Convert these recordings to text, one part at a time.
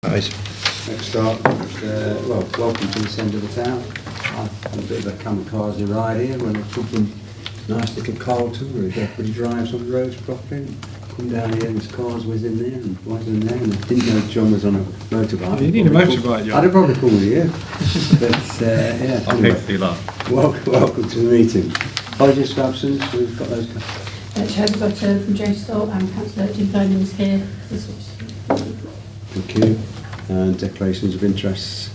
Right. Next up, welcome to this end of the town. I've had a bit of a kamikaze ride here when I've come from nice little Carlton where everybody drives on the roads properly. Come down here and there's cars whizzing there and whizzing there, and I didn't know John was on a motorbike. You need a motorbike, John. I'd have probably come with you. But yeah, I'll pay for you that. welcome to the meeting. Apologies for absence, we've got those. Chair, we've got from Joe Stoll and Councillor Tim Bowman is here. Thank you. And declarations of interests.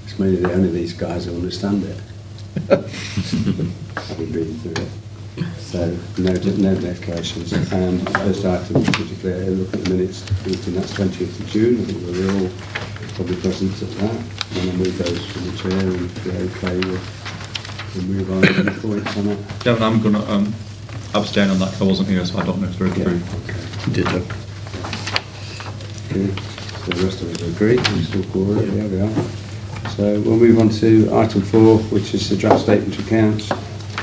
It's mainly the only these guys who understand it. Having been through it. So no declarations. First item, particularly look at the minutes meeting, that's 20th of June. I think we're all probably present at that. And then move those from the chair, and if you're okay, we'll move on. Any points on that? Devon, I'm going to abstain on that because I wasn't here, so I don't know if they're approved. Okay. Ditto. Okay. So the rest of us agree. We still call it. Yeah, we are. So we'll move on to item 4, which is the draft statement of accounts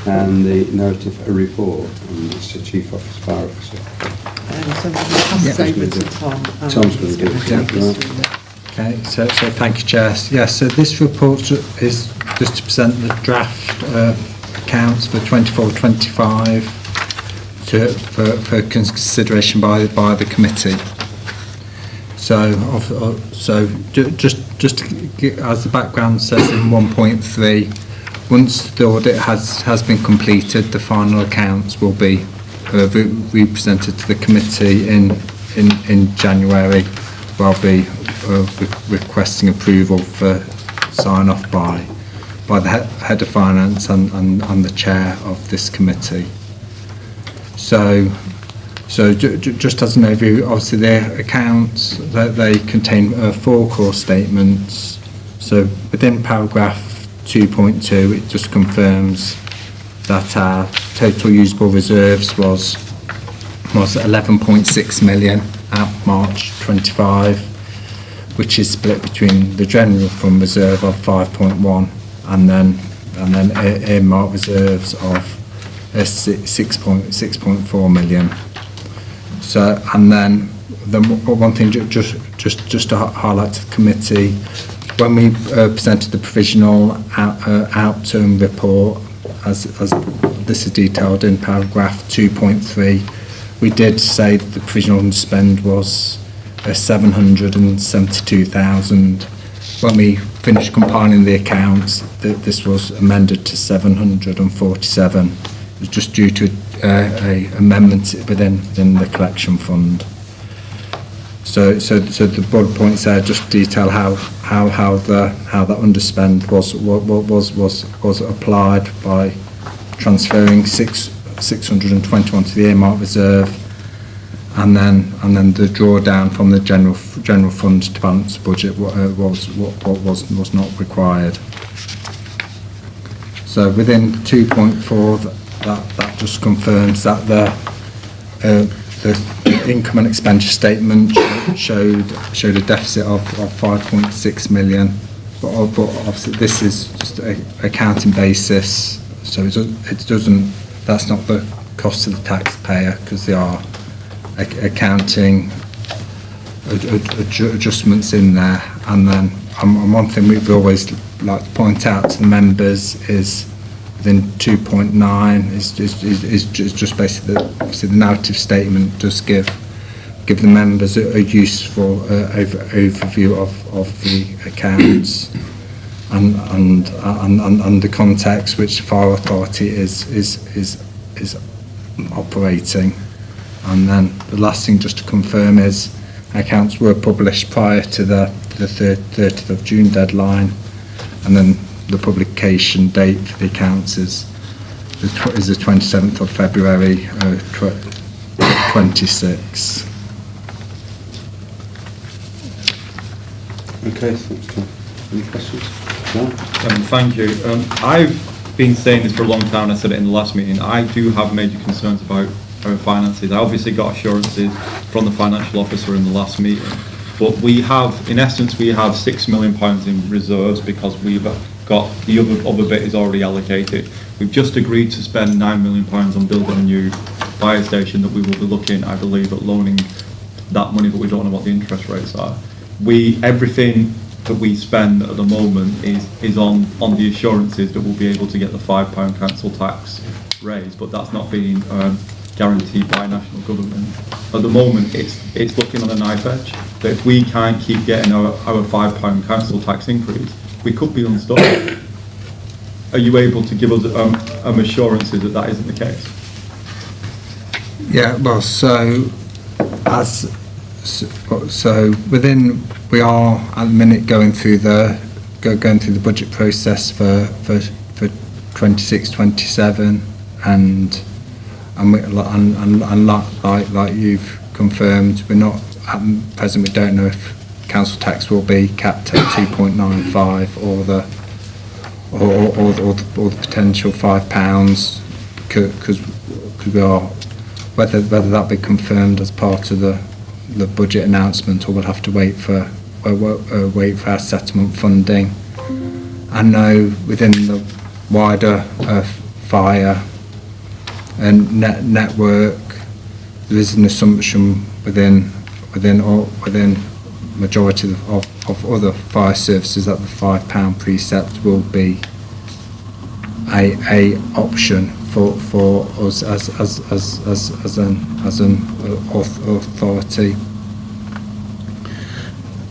and the narrative report. And it's the Chief Officer, Fire Officer. So we'll pass over to Tom. Tom's going to do it. Okay, so thank you, Chair. Yes, so this report is just to present the draft accounts for 24-25 for consideration by the committee. So just to get, as the background says in 1.3, once the audit has been completed, the final accounts will be represented to the committee in January. Where I'll be requesting approval for sign off by the head of finance and the chair of this committee. So just as an overview, obviously their accounts, they contain 4 core statements. So within paragraph 2.2, it just confirms that our total usable reserves was 11.6 million at March 25, which is split between the general fund reserve of 5.1 and then earmark reserves of 6.4 million. So, and then the one thing just to highlight to the committee, when we presented the provisional outturn report, as this is detailed in paragraph 2.3, we did say that the provisional spend was 772,000. When we finished compiling the accounts, this was amended to 747. It was just due to a amendment within the collection fund. So the bullet points there just detail how that underspend was applied by transferring 621 to the earmark reserve, and then the drawdown from the general fund to balance the budget was not required. So within 2.4, that just confirms that the income and expenditure statement showed a deficit of 5.6 million, but obviously this is just an accounting basis, so it doesn't. That's not the cost to the taxpayer, because there are accounting adjustments in there. And then one thing we always like to point out to the members is within 2.9 is just basically obviously the narrative statement does give the members a useful overview of the accounts and the context which the fire authority is operating. And then the last thing just to confirm is accounts were published prior to the 30th of June deadline, and then the publication date for the accounts is the 27th of February 26. Okay, thanks, Tom. Any questions? No? Thank you. I've been saying this for a long time, I said it in the last meeting. I do have major concerns about our finances. I obviously got assurances from the financial officer in the last meeting, but we have, in essence, we have £6 million in reserves because we've got the other bit is already allocated. We've just agreed to spend £9 million on building a new fire station that we will be looking, I believe, at loaning that money, but we don't know what the interest rates are. everything that we spend at the moment is on the assurances that we'll be able to get the £5 council tax raised, but that's not being guaranteed by national government. At the moment, it's looking on a knife edge. That if we can't keep getting our £5 council tax increase, we could be unstuck. Are you able to give us assurances that that isn't the case? Yeah, well, so we are at the minute going through the budget process for 26-27, and like you've confirmed, we're not at present. We don't know if council tax will be capped at 2.95 or the potential £5, because we are whether that be confirmed as part of the budget announcement, or we'll have to wait for our settlement funding. I know within the wider fire and network, there is an assumption within majority of other fire services that the £5 precept will be a option for us as an authority.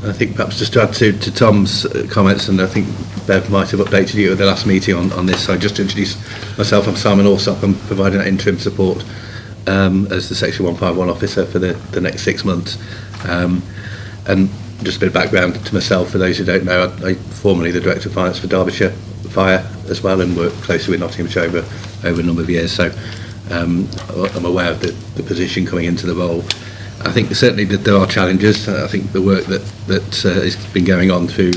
I think perhaps just to add to Tom's comments, and I think Bev might have updated you at the last meeting on this, so just to introduce myself, I'm Simon Allsop. I'm providing that interim support as the Section 151 officer for the next 6 months. And just a bit of background to myself, for those who don't know, I formerly the Director of Finance for Derbyshire Fire as well, and worked closely with Nottinghamshire over a number of years, so I'm aware of the position coming into the role. I think certainly that there are challenges. I think the work that has been going on through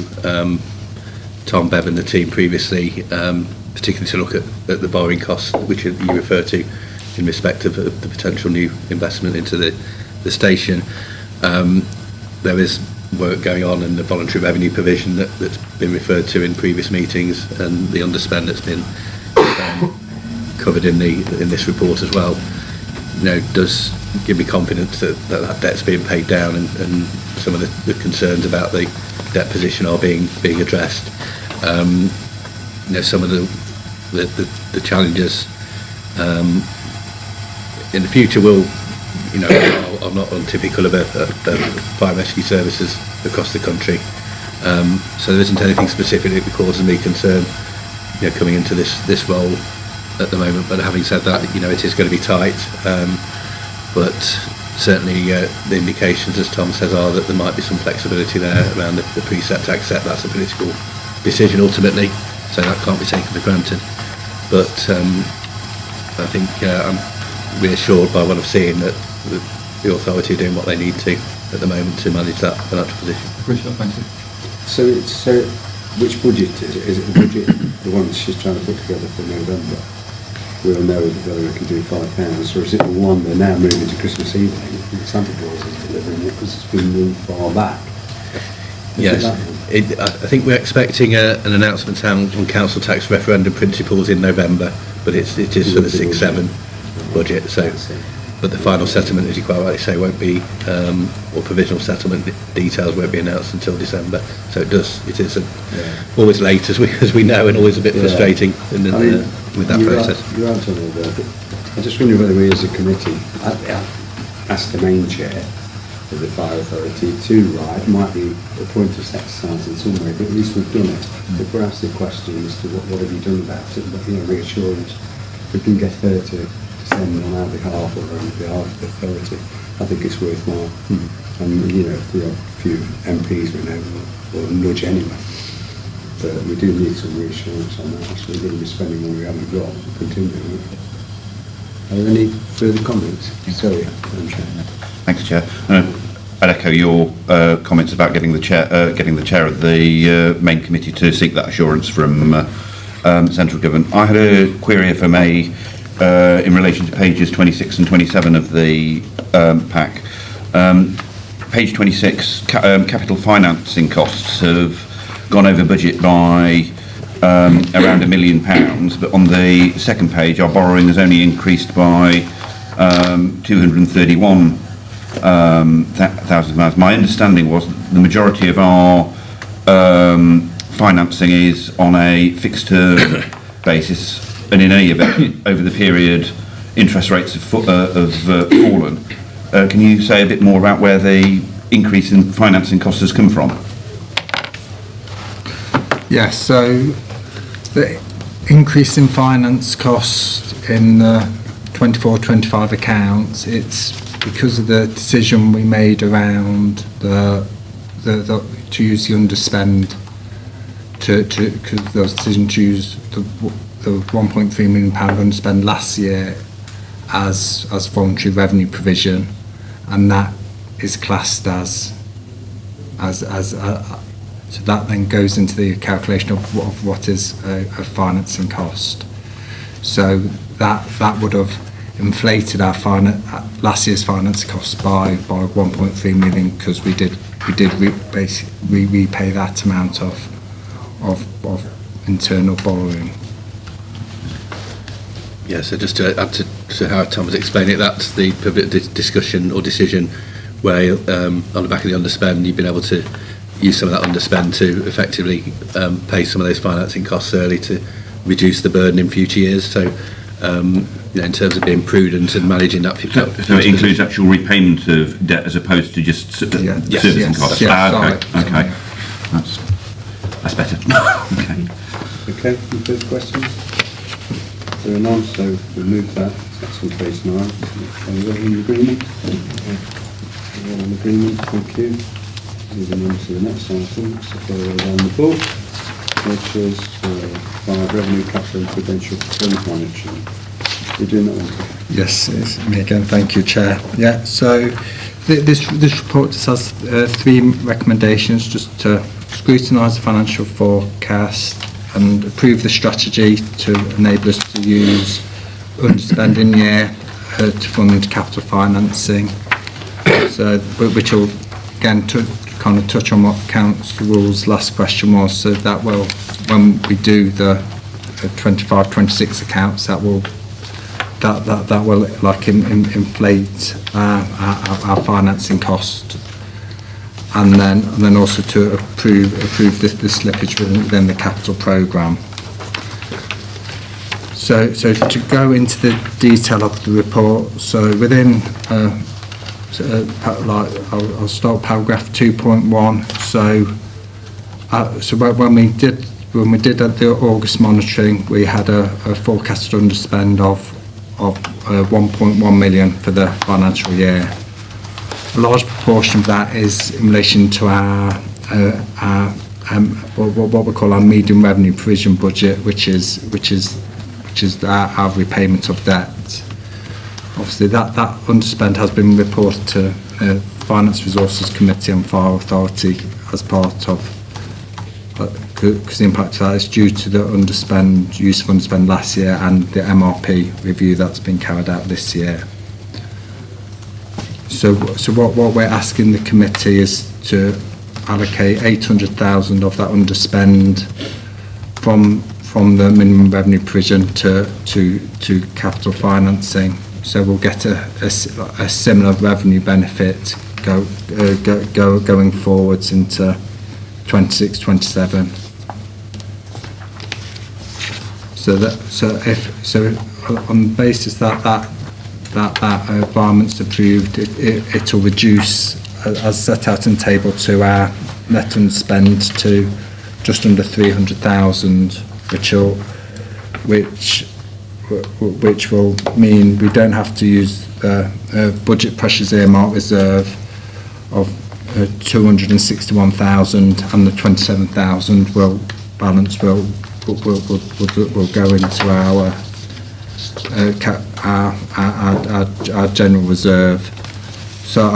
Tom, Bev and the team previously, particularly to look at the borrowing costs, which you refer to in respect of the potential new investment into the station. There is work going on in the voluntary revenue provision that's been referred to in previous meetings, and the underspend that's been covered in this report as well, does give me confidence that debt's being paid down, and some of the concerns about the debt position are being addressed. Some of the challenges in the future will, are not untypical of fire rescue services across the country. So there isn't anything specific that causes me concern, coming into this role at the moment. But having said that, it is going to be tight. But certainly the indications, as Tom says, are that there might be some flexibility there around the precept to accept. That's a political decision ultimately, so that can't be taken for granted. But I think I'm reassured by what I've seen that the authority are doing what they need to at the moment to manage that financial position. Appreciate it, thank you. So which budget is it? Is it the budget, the one she's trying to put together for November? We'll know whether we can do £5, or is it the one they're now moving to Christmas evening? Santa Claus is delivering it because it's been moved far back. Yes, I think we're expecting an announcement on council tax referendum principles in November, but it is for the 6-7 budget. So, but the final settlement, as you quite rightly say, won't be, or provisional settlement details won't be announced until December. So it is always late, as we know, and always a bit frustrating with that process. You're right on all there, but I just wonder whether we as a committee, ask the main chair of the fire authority to write, might be a pointless exercise in some way, but at least we've done it. If we're asked the question as to what have you done about it, but reassurance, we can get her to send on our behalf or on behalf of the authority. I think it's worthwhile. And if there are a few MPs we know will nudge anyway. But we do need some reassurance on that. So we're going to be spending money we haven't got to continue. Are there any further comments? Sorry, Madam Chair. Thanks, Chair. I'd echo your comments about getting the chair of the main committee to seek that assurance from central government. I had a query, if I may, in relation to pages 26 and 27 of the pack. Page 26, capital financing costs have gone over budget by around £1 million, but on the second page our borrowing has only increased by £231,000. thousands of pounds. My understanding was the majority of our financing is on a fixed term basis, and in any event, over the period, interest rates have fallen. Can you say a bit more about where the increase in financing costs has come from? Yes, so the increase in finance cost in the 24-25 accounts, it's because of the decision we made around to use the underspend because the decision to use the 1.3 million pound underspend last year as voluntary revenue provision, and that is classed as so that then goes into the calculation of what is a financing cost. So that would have inflated our last year's finance costs by 1.3 million because we did basically repay that amount of internal borrowing. Yeah, so just to add to how Tom was explaining it, that's the discussion or decision where on the back of the underspend you've been able to use some of that underspend to effectively pay some of those financing costs early to reduce the burden in future years. So in terms of being prudent and managing that. So it includes actual repayment of debt as opposed to just servicing costs? Okay. That's better. Okay. Okay, any further questions? There are none, so we'll move that. That's on page 9. Are we all in agreement? We're all in agreement, thank you. Moving on to the next item, so further down the book, which is 5 revenue capture and Prudential procurement monitoring. You're doing that one? Yes, it's me again. Thank you, Chair. Yeah, so this report just has 3 recommendations, just to scrutinise the financial forecast and approve the strategy to enable us to use underspending year to fund capital financing. So, which will again kind of touch on what Council's last question was. So that will, when we do the 25-26 accounts, that will like inflate our financing cost, and then also to approve the slippage within the capital programme. So to go into the detail of the report, so within I'll start paragraph 2.1. So when we did the August monitoring, we had a forecasted underspend of 1.1 million for the financial year. A large proportion of that is in relation to our what we call our medium revenue provision budget, which is our repayment of debt. Obviously, that underspend has been reported to Finance Resources Committee and Fire Authority as part of, because the impact of that is due to the use of underspend last year and the MRP review that's been carried out this year. So what we're asking the committee is to allocate 800,000 of that underspend from the minimum revenue provision to capital financing. So we'll get a similar revenue benefit going forwards into 26-27. So on the basis that environment's approved, it'll reduce, as set out in table 2, our net underspend to just under 300,000, which will mean we don't have to use the budget pressures earmark reserve of 261,000, and the 27,000 balance will go into our general reserve. So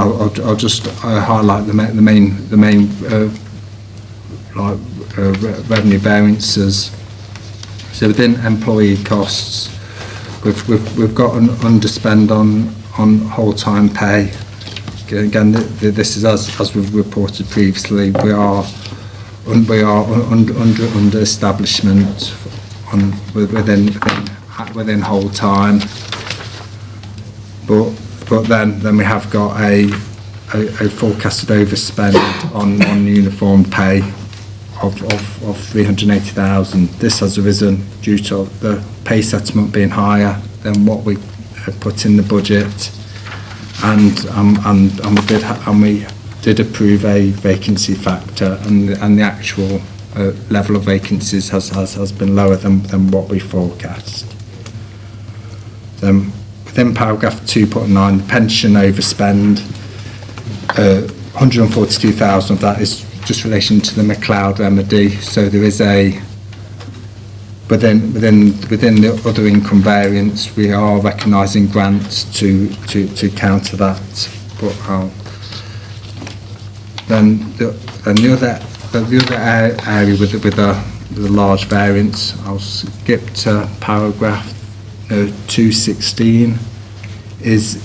I'll just highlight the main revenue variances. So within employee costs, we've got an underspend on whole time pay. Again, this is as we've reported previously. We are under establishment within whole time, but then we have got a forecasted overspend on uniform pay of 380,000. This has arisen due to the pay settlement being higher than what we put in the budget, and we did approve a vacancy factor, and the actual level of vacancies has been lower than what we forecast. Then within paragraph 2.9, pension overspend, 142,000 of that is just relation to the McLeod remedy. So there is a within the other income variance, we are recognising grants to counter that. But then the other area with a large variance, I'll skip to paragraph 216. Is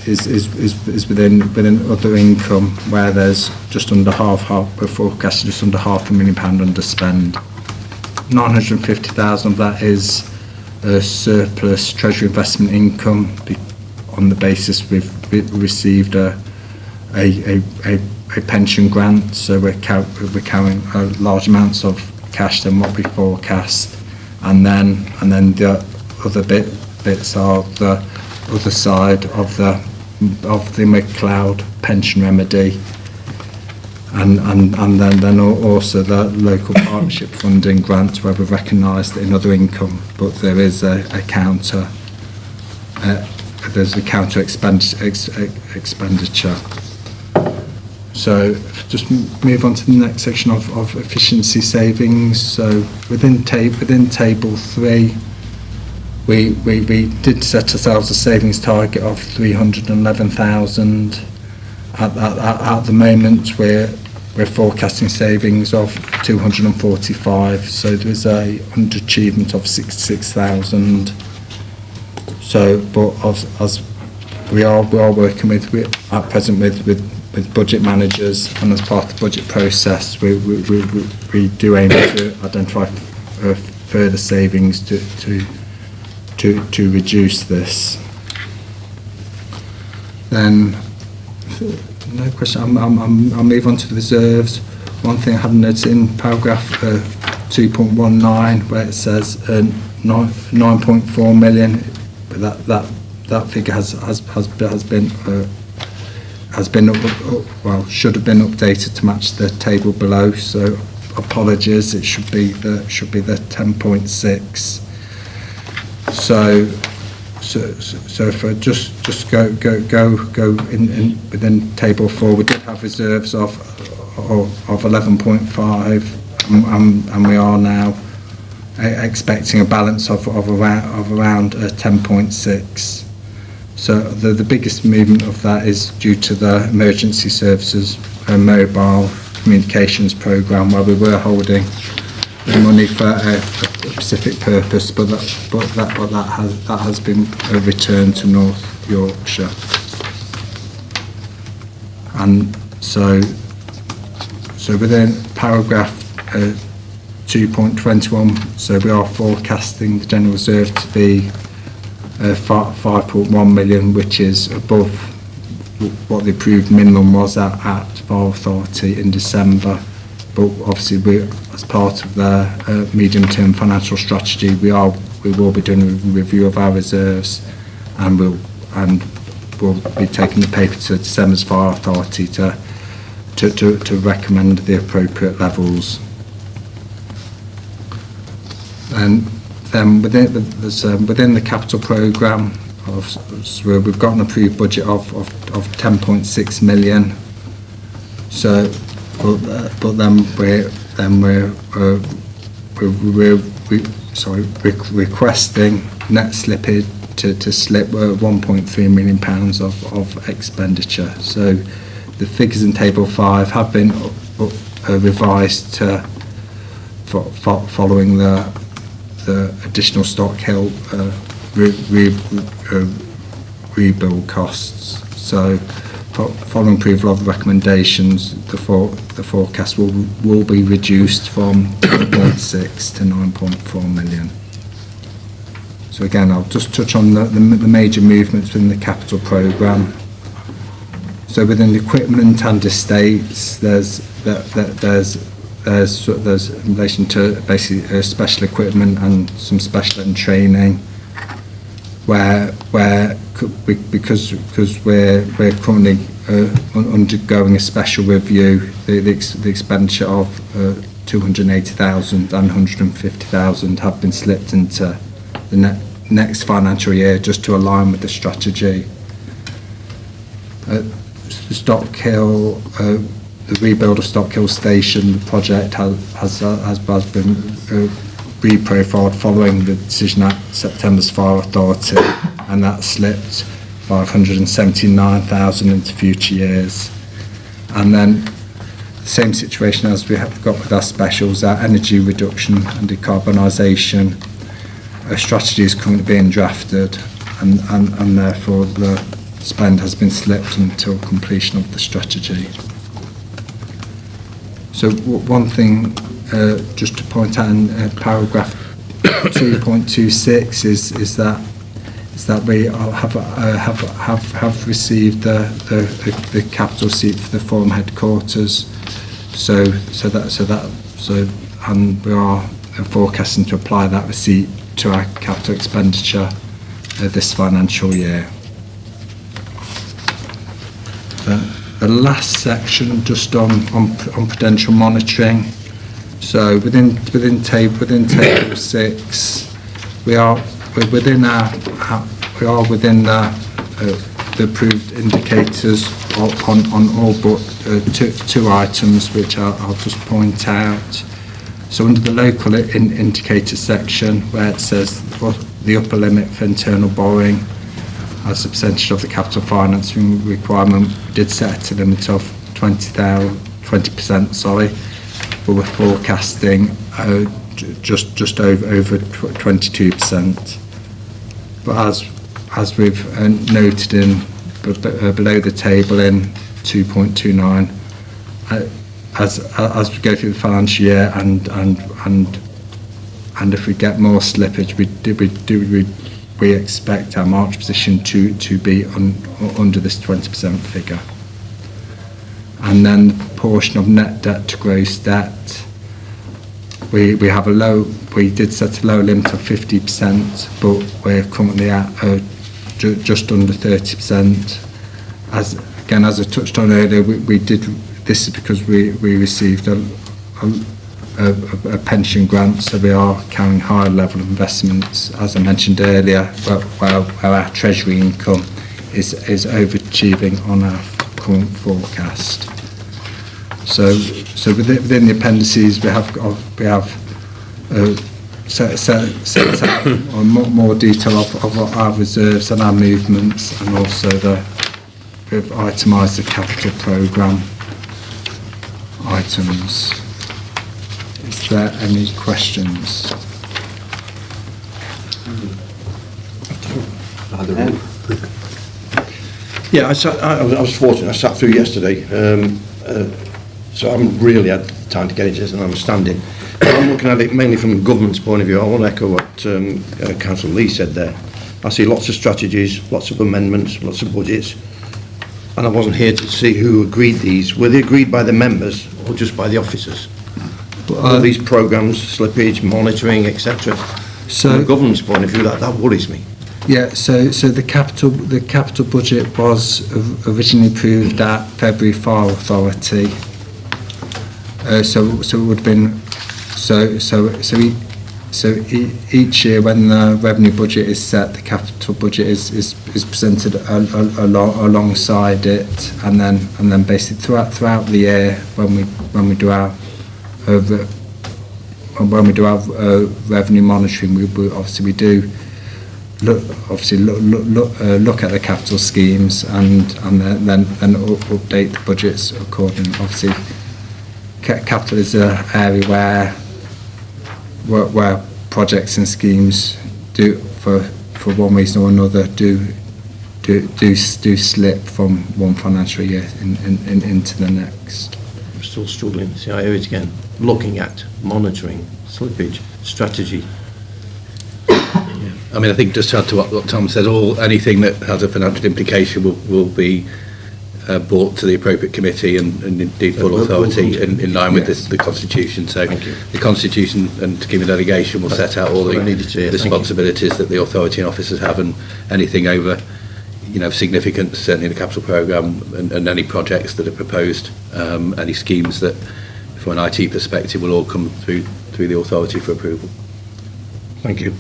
within other income, where there's just under we're forecasting just under £500,000 underspend. 950,000 of that is surplus treasury investment income on the basis we've received a pension grant, so we're carrying large amounts of cash than what we forecast, and then the other bits are the other side of the McLeod pension remedy, and then also the local partnership funding grant, where we've recognised it in other income, but there is a counter expenditure. So just move on to the next section of efficiency savings. So within table 3, we did set ourselves a savings target of 311,000. At the moment, we're forecasting savings of 245. So there is a underachievement of 66,000. So, but as we are working at present with budget managers, and as part of the budget process, we do aim to identify further savings to reduce this. Then, no question. I'll move on to the reserves. One thing I hadn't noticed in paragraph 2.19, where it says 9.4 million, but that figure has been should have been updated to match the table below. So apologies. It should be the 10.6. So if I just go in within table 4, we did have reserves of 11.5, and we are now expecting a balance of around 10.6. So the biggest movement of that is due to the emergency services mobile communications programme, where we were holding the money for a specific purpose, but that has been returned to North Yorkshire. And so within paragraph 2.21, so we are forecasting the general reserve to be 5.1 million, which is above what the approved minimum was at Fire Authority in December. But obviously, as part of the medium-term financial strategy, we will be doing a review of our reserves, and we'll be taking the paper to December's Fire Authority to recommend the appropriate levels. And then within the capital programme, we've got an approved budget of 10.6 million. So, but then we're requesting net slippage to slip 1.3 million pounds of expenditure. So the figures in table 5 have been revised to following the additional Stockhill rebuild costs. So following approval of recommendations, the forecast will be reduced from 9.6 to 9.4 million. So again, I'll just touch on the major movements within the capital programme. So within equipment and estates, there's in relation to basically special equipment and some special and training, where because we're currently undergoing a special review, the expenditure of 280,000 and 150,000 have been slipped into the next financial year just to align with the strategy. Stockhill, the rebuild of Stockhill Station, the project has been reprofiled following the decision at September's Fire Authority, and that slipped 579,000 into future years. And then the same situation as we have got with our specials, our energy reduction and decarbonisation. A strategy is currently being drafted, and therefore the spend has been slipped until completion of the strategy. So one thing just to point out in paragraph 2.26 is that we have received the capital receipt for the forum headquarters. And we are forecasting to apply that receipt to our capital expenditure this financial year. The last section just on Prudential monitoring. So within table 6, we are within the approved indicators on all but two items, which I'll just point out. So under the local indicator section, where it says the upper limit for internal borrowing as a percentage of the capital financing requirement, we did set a limit of 20%, but we're forecasting just over 22%. But as we've noted in below the table in 2.29, as we go through the financial year and if we get more slippage, we expect our March position to be under this 20% figure. And then the proportion of net debt to gross debt, we did set a low limit of 50%, but we're currently at just under 30%. As I touched on earlier, this is because we received a pension grant, so we are carrying higher level of investments, as I mentioned earlier, where our treasury income is overachieving on our current forecast. So within the appendices we have set out more detail of our reserves and our movements, and also we've itemised the capital programme items. Is there any questions? Yeah, I was fortunate. I sat through yesterday, so I haven't really had time to get into this, and I'm standing. I'm looking at it mainly from the government's point of view. I want to echo what Councillor Lee said there. I see lots of strategies, lots of amendments, lots of budgets, and I wasn't here to see who agreed these. Were they agreed by the members or just by the officers? All these programmes, slippage, monitoring, etc. So from the government's point of view, that worries me. Yeah, so the capital budget was originally approved at February Fire Authority. So it would have been each year when the revenue budget is set, the capital budget is presented alongside it, and then basically throughout the year when we do our revenue monitoring, we do look at the capital schemes and then update the budgets accordingly. Obviously, capital is an area where projects and schemes do, for one reason or another, do slip from one financial year into the next. I'm still struggling. See, I hear it again. Looking at, monitoring, slippage, strategy. I mean, I think just to add to what Tom said, anything that has a financial implication will be brought to the appropriate committee and indeed full authority in line with the Constitution. So Thank you. the Constitution and scheme of delegation will set out all What I the needed to hear. Thank you. responsibilities that the authority and officers have, and anything over, significant, certainly in the capital programme, and any projects that are proposed, any schemes that, from an IT perspective, will all come through the authority for approval. Thank you.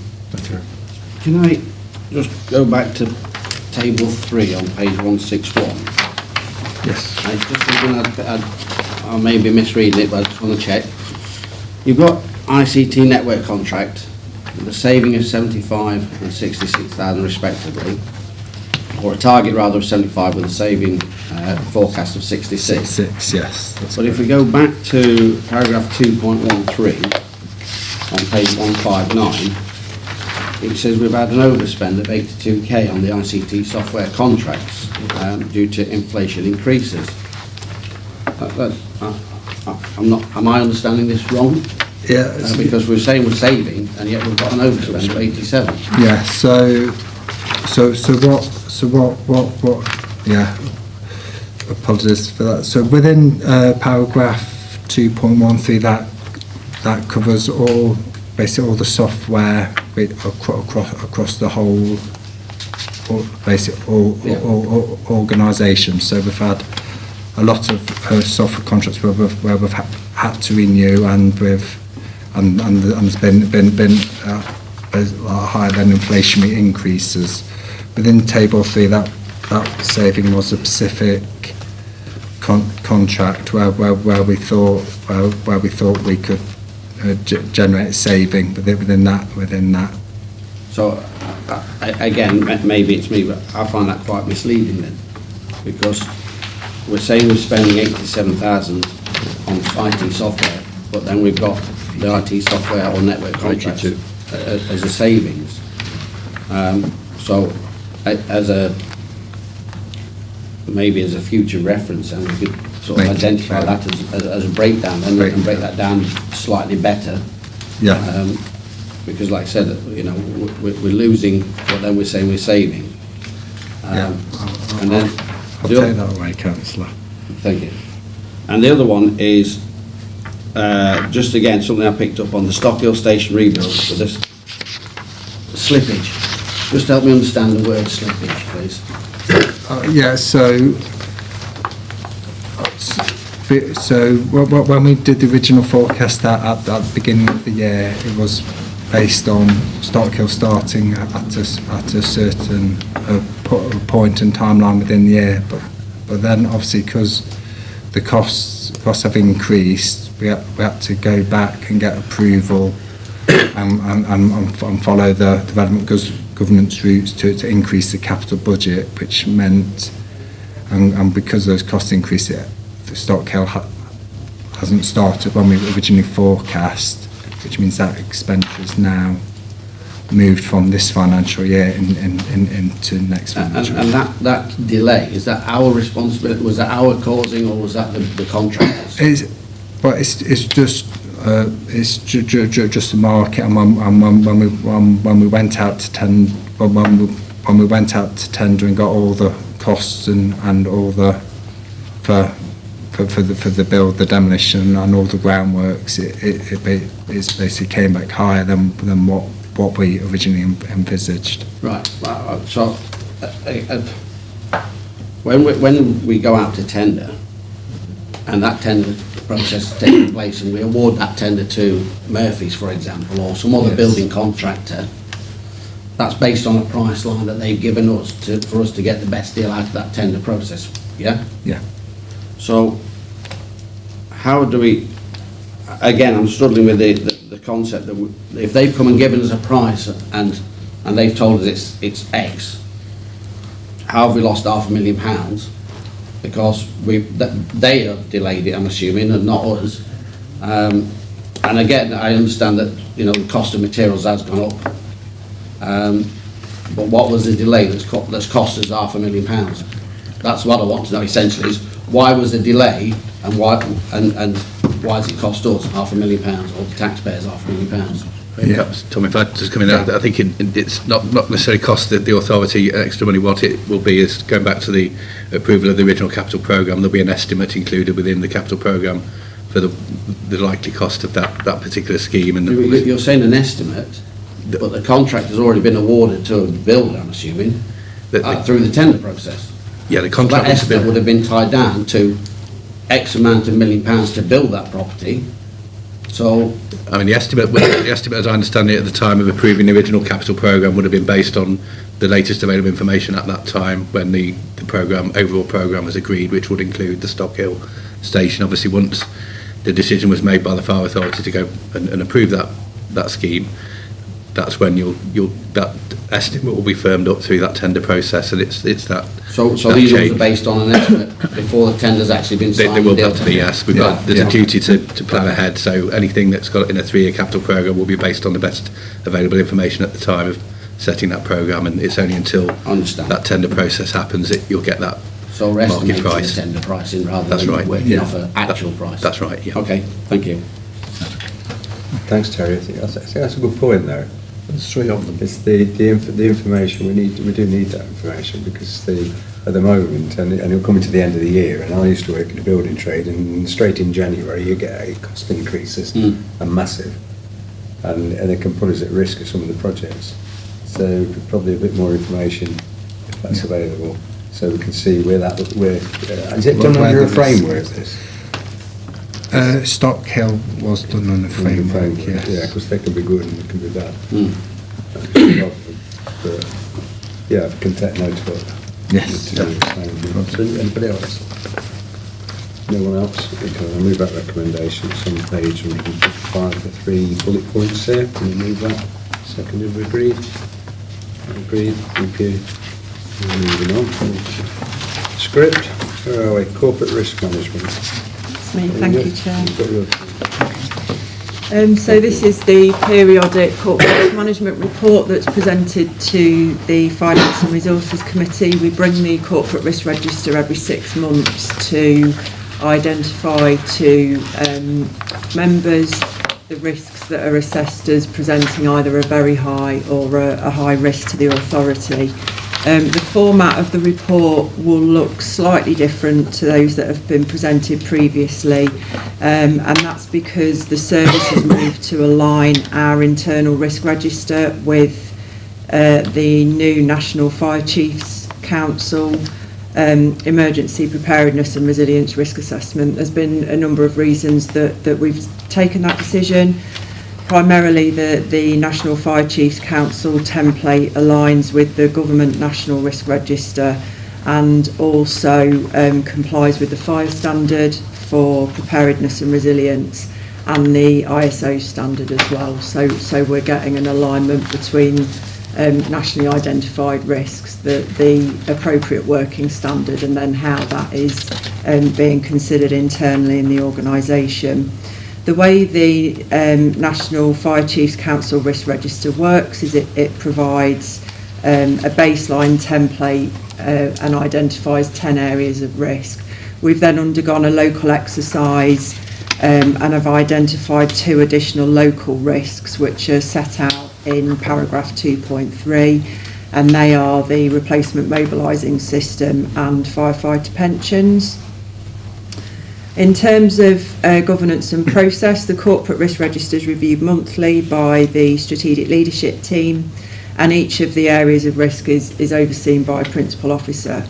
Can I just go back to table 3 on page 161? Yes. I just thinking I may be misreading it, but I just want to check. You've got ICT network contract with a saving of 75 and 66,000 respectively, or a target rather of 75 with a saving forecast of 66. 6, yes. That's But if we go back to paragraph 2.13 on page 159, it says we've had an overspend of 82k on the ICT software contracts due to inflation increases. Am I understanding this wrong? Yeah. Because we're saying we're saving, and yet we've got an overspend of 87. Yeah. What? Yeah. Apologies for that. So within paragraph 2.13, that covers basically all the software across the whole, organisation. So we've had a lot of software contracts where we've had to renew, and there's been higher than inflationary increases. Within table 3, that saving was a specific contract where we thought we could generate saving within that. So Again, maybe it's me, but I find that quite misleading then, because we're saying we're spending 87,000 on IT software, but then we've got the IT software or network contracts as a savings. So maybe as a future reference, and we could sort of identify that as a breakdown, and we can break that down slightly better. Yeah. Because like I said, we're losing, but then we're saying we're saving. Yeah. And then I'll take that away, Councillor. Thank you. And the other one is, just again, something I picked up on the Stockhill Station rebuild for this slippage. Just help me understand the word slippage, please. Yeah, so when we did the original forecast at the beginning of the year, it was based on Stockhill starting at a certain point and timeline within the year, but then obviously because the costs have increased, we had to go back and get approval and follow the development governance routes to increase the capital budget, which meant, and because those costs increased, the Stockhill hasn't started when we originally forecast, which means that expenditure is now moved from this financial year into next financial year. And that delay, is that our responsibility? Was that our causing, or was that the contractors? It's just the market, and when we went out to tender, when we went out to tender and got all the costs and all the for the build, the demolition, and all the groundworks, it basically came back higher than what we originally envisaged. Right. So when we go out to tender, and that tender process is taking place, and we award that tender to Murphy's, for example, or some other building contractor, that's based on a price line that they've given us for us to get the best deal out of that tender process. Yeah. Yeah. So how do we? Again, I'm struggling with the concept that if they've come and given us a price and they've told us it's X, how have we lost £500,000? Because they have delayed it, I'm assuming, and not us. And again, I understand that the cost of materials has gone up. But what was the delay that's cost us £500,000? That's what I want to know essentially, is why was the delay, and why has it cost us £500,000, or the taxpayers £500,000? Perhaps, Tom, if I just come in, I think it's not necessarily cost the authority extra money. What it will be is going back to the approval of the original capital programme. There'll be an estimate included within the capital programme for the likely cost of that particular scheme. And You're saying an estimate, but the contract has already been awarded to a builder, I'm assuming, through the tender process. Yeah, the So contract that estimate would have been tied down to X amount of £1 million to build that property. So, I mean, the estimate, as I understand it, at the time of approving the original capital programme, would have been based on the latest available information at that time when the overall programme was agreed, which would include the Stockhill station. Obviously, once the decision was made by the Fire Authority to go and approve that scheme, that's when that estimate will be firmed up through that tender process, and it's that. So that these change. ones are based on an estimate before the tender's actually been signed. They will have to be, yes. There's a duty to plan ahead, so anything that's got in a 3-year capital programme will be based on the best available information at the time of setting that programme, and it's only until that tender process happens that you'll get that so we're market estimating price. the tender pricing rather That's than right. working off an actual price. That's right, yeah. Okay, thank you. Thanks, Terry. I think that's a good point there. There's 3 of them. It's the information we do need that information, because at the moment, and it'll come to the end of the year, and I used to work in the building trade, and straight in January you get cost increases, and massive, and it can put us at risk of some of the projects. So probably a bit more information if that's available, so we can see where is it done under a framework? Stockhill was done on a framework, yes. Yeah, because they can be good and they can be bad. But, yeah, we can take note of it. Yes. Anybody else? No one else? Okay, I'll move that recommendation. It's on page 155, the 3 bullet points here. Can you move that? Seconded, agreed? Agreed, thank you. Moving on. Script, where are we? Corporate risk management. It's me, thank you, Chair. You've got your- So this is the periodic corporate risk management report that's presented to the Finance and Resources Committee. We bring the corporate risk register every 6 months to identify to members the risks that are assessed as presenting either a very high or a high risk to the authority. The format of the report will look slightly different to those that have been presented previously, and that's because the service has moved to align our internal risk register with the new National Fire Chiefs Council Emergency Preparedness and Resilience Risk Assessment. There's been a number of reasons that we've taken that decision. Primarily, the National Fire Chiefs Council template aligns with the Government National Risk Register and also complies with the fire standard for preparedness and resilience and the ISO standard as well. So we're getting an alignment between nationally identified risks, the appropriate working standard, and then how that is being considered internally in the organisation. The way the National Fire Chiefs Council Risk Register works is it provides a baseline template and identifies 10 areas of risk. We've then undergone a local exercise and have identified 2 additional local risks which are set out in paragraph 2.3, and they are the replacement mobilising system and firefighter pensions. In terms of governance and process, the corporate risk register is reviewed monthly by the strategic leadership team, and each of the areas of risk is overseen by a principal officer.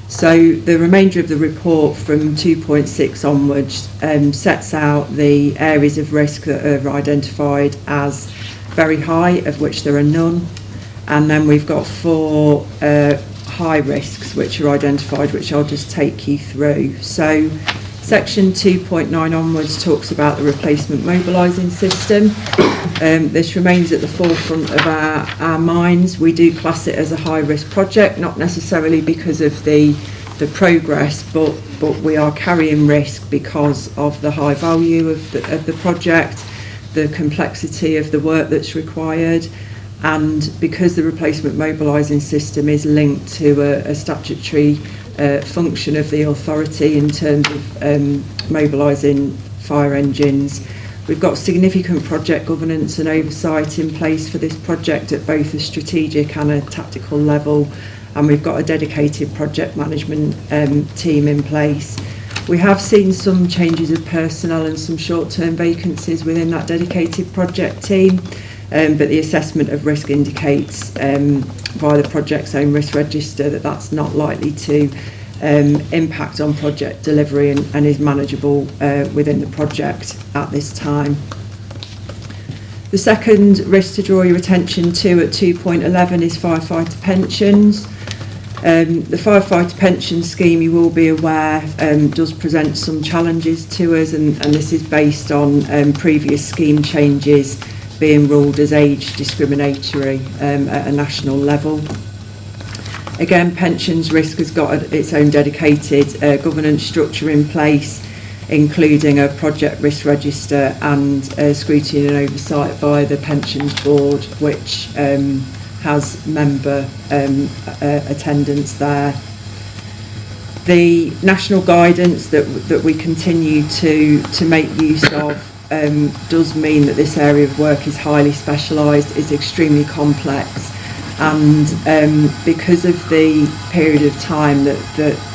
So the remainder of the report from 2.6 onwards sets out the areas of risk that are identified as very high, of which there are none, and then we've got 4 high risks which are identified, which I'll just take you through. So Section 2.9 onwards talks about the replacement mobilising system. This remains at the forefront of our minds. We do class it as a high-risk project, not necessarily because of the progress, but we are carrying risk because of the high value of the project, the complexity of the work that's required, and because the replacement mobilising system is linked to a statutory function of the authority in terms of mobilising fire engines, We've got significant project governance and oversight in place for this project at both a strategic and a tactical level, and we've got a dedicated project management team in place. We have seen some changes of personnel and some short-term vacancies within that dedicated project team, but the assessment of risk indicates via the project's own risk register that that's not likely to impact on project delivery and is manageable within the project at this time. The second risk to draw your attention to at 2.11 is firefighter pensions. The firefighter pension scheme, you will be aware, does present some challenges to us, and this is based on previous scheme changes being ruled as age discriminatory at a national level. Again, pensions risk has got its own dedicated governance structure in place, including a project risk register and scrutiny and oversight via the pensions board, which has member attendance there. The national guidance that we continue to make use of does mean that this area of work is highly specialised, is extremely complex, and because of the period of time that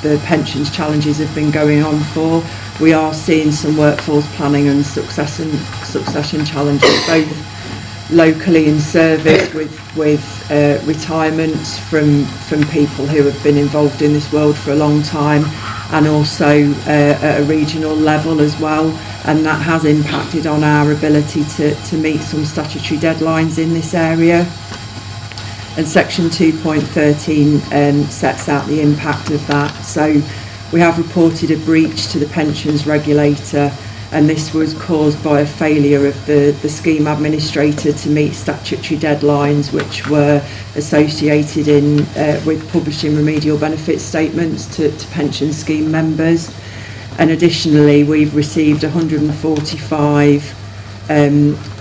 the pensions challenges have been going on for, we are seeing some workforce planning and succession challenges, both locally in service with retirements from people who have been involved in this world for a long time, and also at a regional level as well, and that has impacted on our ability to meet some statutory deadlines in this area. And section 2.13 sets out the impact of that. So we have reported a breach to the pensions regulator, and this was caused by a failure of the scheme administrator to meet statutory deadlines which were associated with publishing remedial benefit statements to pension scheme members. And additionally, we've received 145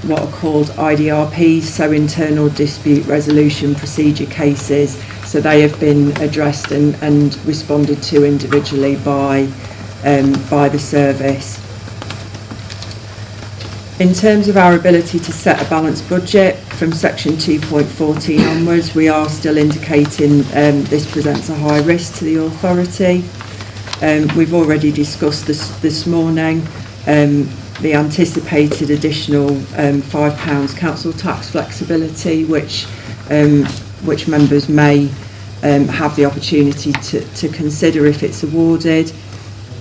what are called IDRPs, so internal dispute resolution procedure cases. So they have been addressed and responded to individually by the service. In terms of our ability to set a balanced budget, from section 2.14 onwards, we are still indicating this presents a high risk to the authority. We've already discussed this morning the anticipated additional £5 council tax flexibility, which members may have the opportunity to consider if it's awarded.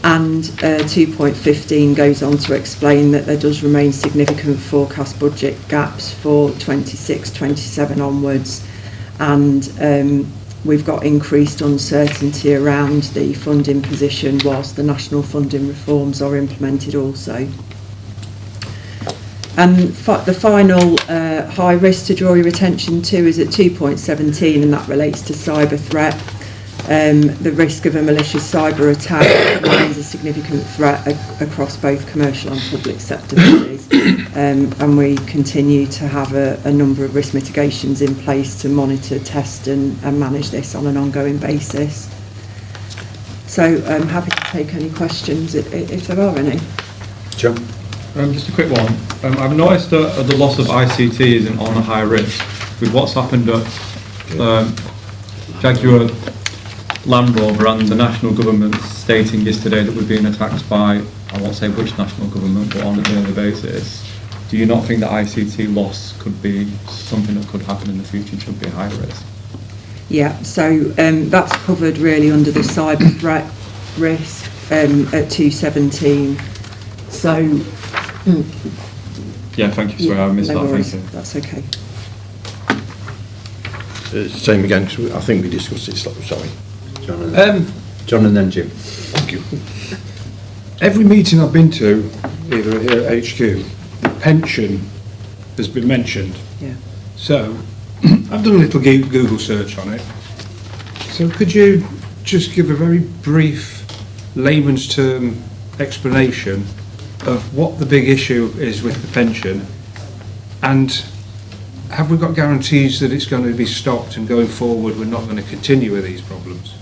And 2.15 goes on to explain that there does remain significant forecast budget gaps for 26-27 onwards, and we've got increased uncertainty around the funding position whilst the national funding reforms are implemented also. And the final high risk to draw your attention to is at 2.17, and that relates to cyber threat. The risk of a malicious cyber attack remains a significant threat across both commercial and public sector bodies, and we continue to have a number of risk mitigations in place to monitor, test and manage this on an ongoing basis. So I'm happy to take any questions if there are any. John? Just a quick one. I've noticed that the loss of ICT isn't on a high risk. With what's happened at Jaguar Land Rover and the national government stating yesterday that we're being attacked by, I won't say which national government, but on a daily basis, do you not think that ICT loss could be something that could happen in the future and should be a high risk? Yeah, so that's covered really under the cyber threat risk at 217. So yeah, thank you. Sorry, I missed no that. worries. Thank you. That's okay. Same again, 'cause I think we discussed it, sorry. John and then Jim. Thank you. Every meeting I've been to, either here at HQ, pension has been mentioned. Yeah. So, I've done a little Google search on it. So could you just give a very brief layman's term explanation of what the big issue is with the pension, and have we got guarantees that it's going to be stopped and going forward we're not going to continue with these problems?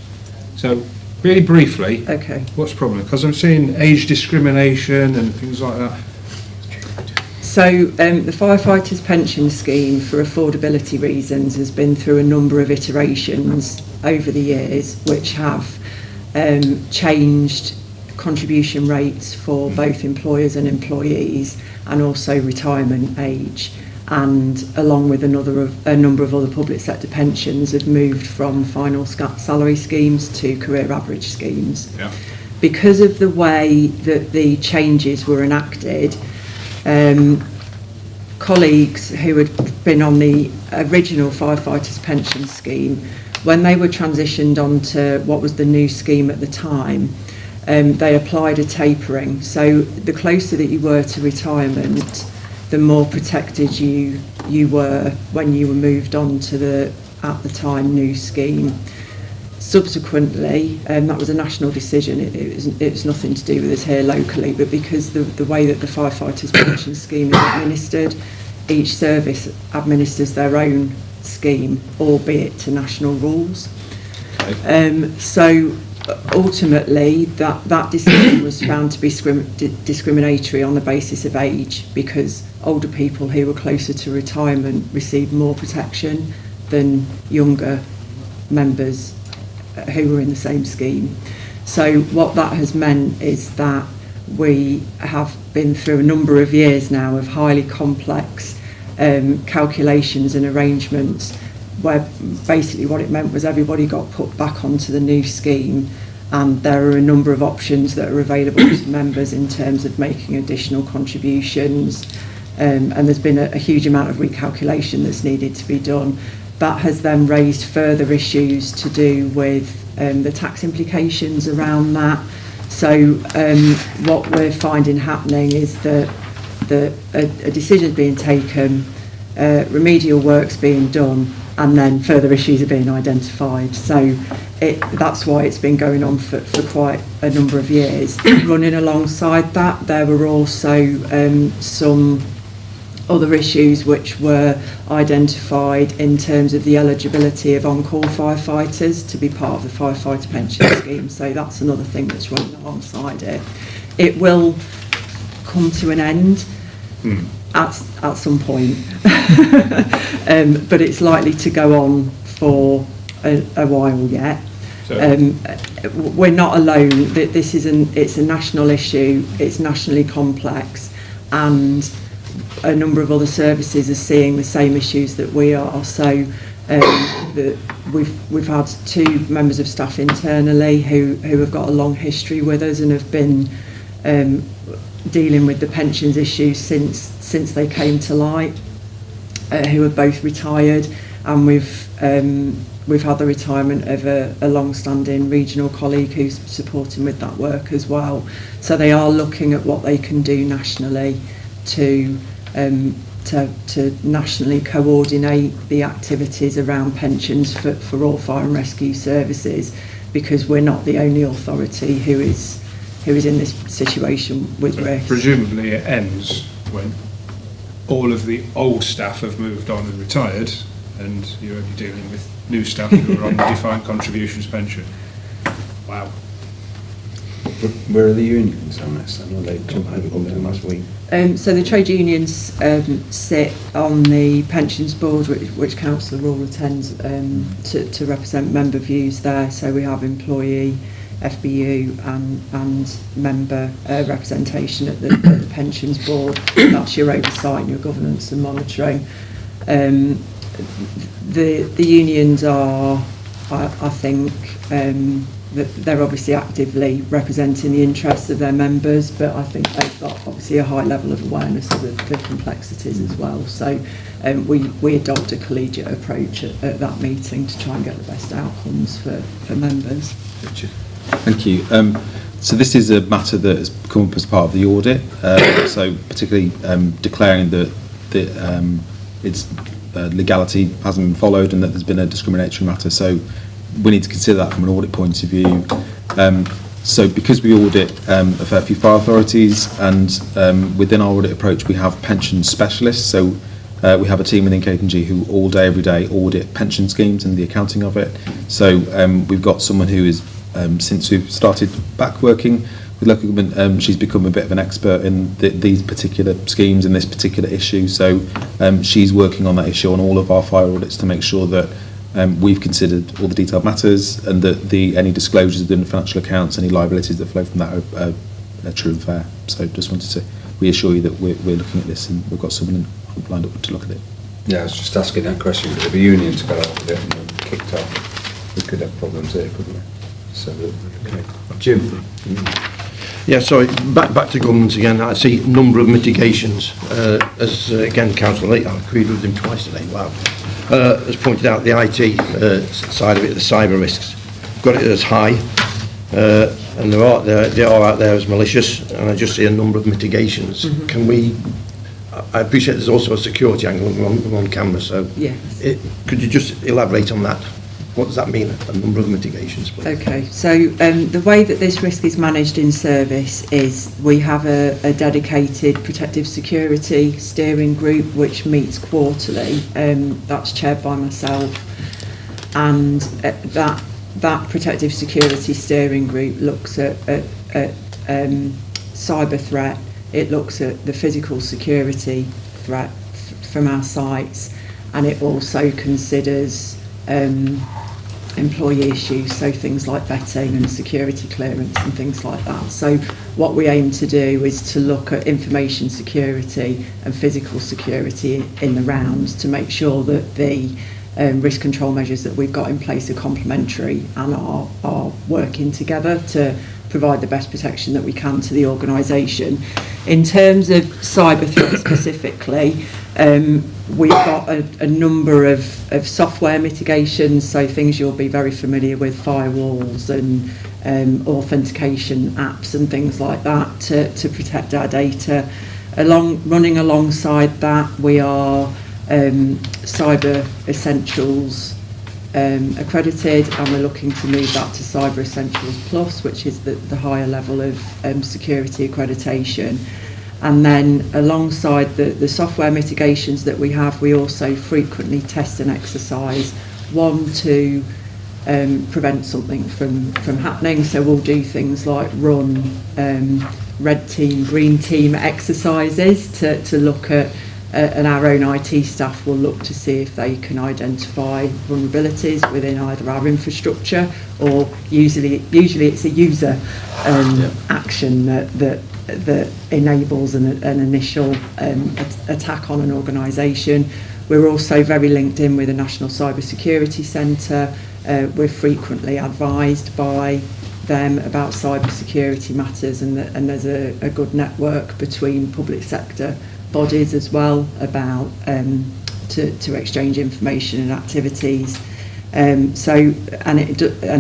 So really briefly, Okay. what's the problem? Because I'm seeing age discrimination and things like that. So the firefighters' pension scheme, for affordability reasons, has been through a number of iterations over the years, which have changed contribution rates for both employers and employees, and also retirement age. And along with a number of other public sector pensions, have moved from final salary schemes to career average schemes. Yeah. Because of the way that the changes were enacted, colleagues who had been on the original firefighters pension scheme, when they were transitioned onto what was the new scheme at the time, they applied a tapering. So the closer that you were to retirement, the more protected you were when you were moved on to the, at the time, new scheme. Subsequently, that was a national decision, it was nothing to do with us here locally, but because the way that the firefighters pension scheme is administered, each service administers their own scheme, albeit to national rules. So ultimately that decision was found to be discriminatory on the basis of age, because older people who were closer to retirement received more protection than younger members who were in the same scheme. So what that has meant is that we have been through a number of years now of highly complex calculations and arrangements, where basically what it meant was everybody got put back onto the new scheme, and there are a number of options that are available to members in terms of making additional contributions, and there's been a huge amount of recalculation that's needed to be done. That has then raised further issues to do with the tax implications around that. So what we're finding happening is that a decision being taken, remedial work's being done, and then further issues are being identified. So that's why it's been going on for quite a number of years. Running alongside that, there were also some other issues which were identified in terms of the eligibility of on-call firefighters to be part of the firefighter pension scheme. So that's another thing that's running alongside it. It will come to an end at some point, but it's likely to go on for a while yet. So, we're not alone. It's a national issue. It's nationally complex, and a number of other services are seeing the same issues that we are. So we've had 2 members of staff internally who have got a long history with us and have been dealing with the pensions issues since they came to light, who are both retired, and we've had the retirement of a long-standing regional colleague who's supporting with that work as well. So they are looking at what they can do nationally to nationally coordinate the activities around pensions for all fire and rescue services, because we're not the only authority who is in this situation with risk. presumably it ends when all of the old staff have moved on and retired, and you're only dealing with new staff who are on the defined contributions pension. Wow. Where are the unions on this? I know they jumped over them last week. So the trade unions sit on the pensions board, which Councillor Rule attends to represent member views there. So we have employee, FBU and member representation at the pensions board. That's your oversight and your governance and monitoring. The unions are, I think, that they're obviously actively representing the interests of their members, but I think they've got obviously a high level of awareness of the complexities as well. So we adopt a collegiate approach at that meeting to try and get the best outcomes for members. Thank you. So this is a matter that has come up as part of the audit, so particularly declaring that its legality hasn't been followed and that there's been a discriminatory matter. So we need to consider that from an audit point of view. So because we audit a fair few fire authorities, and within our audit approach we have pension specialists. So we have a team within KPMG who all day, every day audit pension schemes and the accounting of it. So we've got someone who is, since we've started back working, with local government, she's become a bit of an expert in these particular schemes and this particular issue. So she's working on that issue on all of our fire audits to make sure that we've considered all the detailed matters and that any disclosures within the financial accounts, any liabilities that flow from that are true and fair. So just wanted to reassure you that we're looking at this and we've got someone lined up to look at it. Yeah, I was just asking that question because if a union's got out of it and kicked off, we could have problems there, couldn't we? So, okay. Jim? Yeah, sorry, back to government again. I see a number of mitigations. Again, Councillor Lee, I agreed with him twice today, wow. As pointed out, the IT side of it, the cyber risks, got it as high, and they are out there as malicious, and I just see a number of mitigations. Mm-hmm. Can we, I appreciate there's also a security angle on camera, so Yes. Could you just elaborate on that? What does that mean, a number of mitigations, please? Okay, so the way that this risk is managed in service is we have a dedicated protective security steering group which meets quarterly. That's chaired by myself, and that protective security steering group looks at cyber threat. It looks at the physical security threat from our sites, and it also considers employee issues, so things like vetting and security clearance and things like that. So what we aim to do is to look at information security and physical security in the rounds to make sure that the risk control measures that we've got in place are complementary and are working together to provide the best protection that we can to the organisation. In terms of cyber threats specifically, we've got a number of software mitigations, so things you'll be very familiar with, firewalls and authentication apps and things like that to protect our data. Running alongside that, we are Cyber Essentials accredited, and we're looking to move that to Cyber Essentials Plus, which is the higher level of security accreditation. And then alongside the software mitigations that we have, we also frequently test and exercise, one to prevent something from happening. So we'll do things like run red team, green team exercises to look at, and our own IT staff will look to see if they can identify vulnerabilities within either our infrastructure or usually it's a user action that enables an initial attack on an organisation. We're also very linked in with the National Cyber Security Centre. We're frequently advised by them about cyber security matters, and there's a good network between public sector bodies as well about to exchange information and activities. And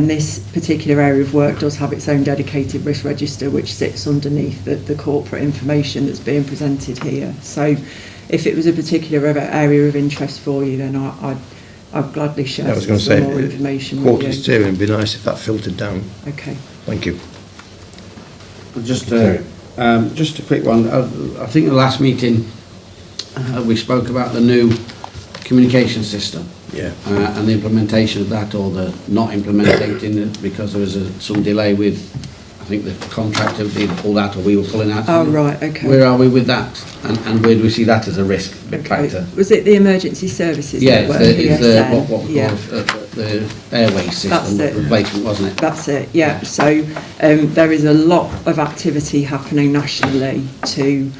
this particular area of work does have its own dedicated risk register which sits underneath the corporate information that's being presented here. So if it was a particular area of interest for you, then I'd gladly share some more information with you. Quarterly steering would be nice if that filtered down. Okay. Thank you. Just a quick one. I think the last meeting we spoke about the new communication system. Yeah. And the implementation of that, or the not implementing it because there was some delay with, I think the contractor did pull that, or we were pulling out. Oh, right, okay. Where are we with that? And where do we see that as a risk factor? Was it the emergency services network? It's what we call the airways system replacement, wasn't it? That's it, yeah. So there is a lot of activity happening nationally to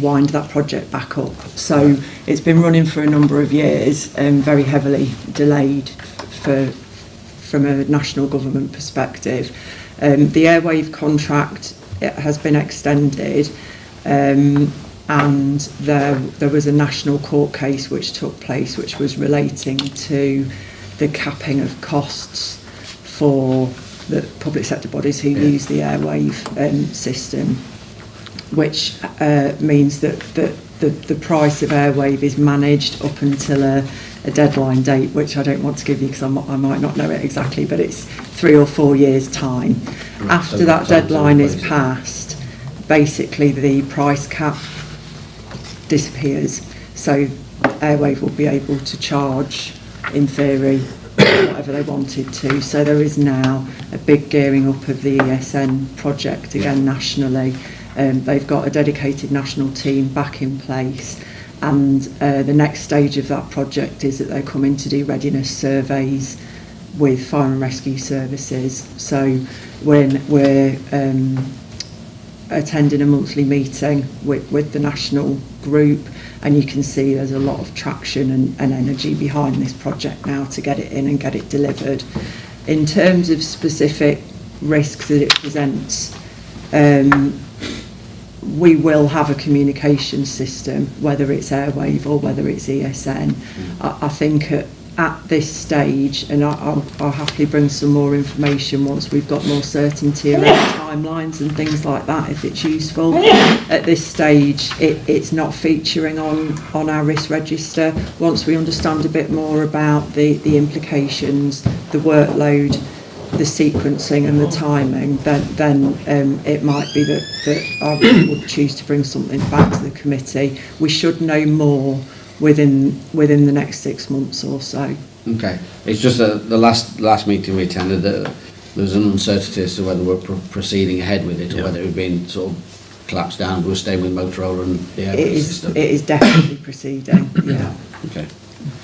wind that project back up. So it's been running for a number of years and very heavily delayed from a national government perspective. The airwave contract has been extended, and there was a national court case which took place which was relating to the capping of costs for the public sector bodies who use the airwave system, which means that the price of airwave is managed up until a deadline date, which I don't want to give you because I might not know it exactly, but it's 3 or 4 years' time. Right. After that deadline is passed, basically the price cap disappears. So airwave will be able to charge, in theory, whatever they wanted to. So there is now a big gearing up of the ESN project again nationally. They've got a dedicated national team back in place, and the next stage of that project is that they're coming to do readiness surveys with fire and rescue services. So when we're attending a monthly meeting with the national group, and you can see there's a lot of traction and energy behind this project now to get it in and get it delivered. In terms of specific risks that it presents, we will have a communication system, whether it's Airwave or whether it's ESN. I think at this stage, and I'll happily bring some more information once we've got more certainty around timelines and things like that, if it's useful. At this stage, it's not featuring on our risk register. Once we understand a bit more about the implications, the workload, the sequencing and the timing, then it might be that I would choose to bring something back to the committee. We should know more within the next 6 months or so. Okay, it's just that the last meeting we attended, there was an uncertainty as to whether we're proceeding ahead with it or whether it had been sort of collapsed down. We're staying with Motorola and the Airwave system. It is definitely proceeding. Yeah. Okay.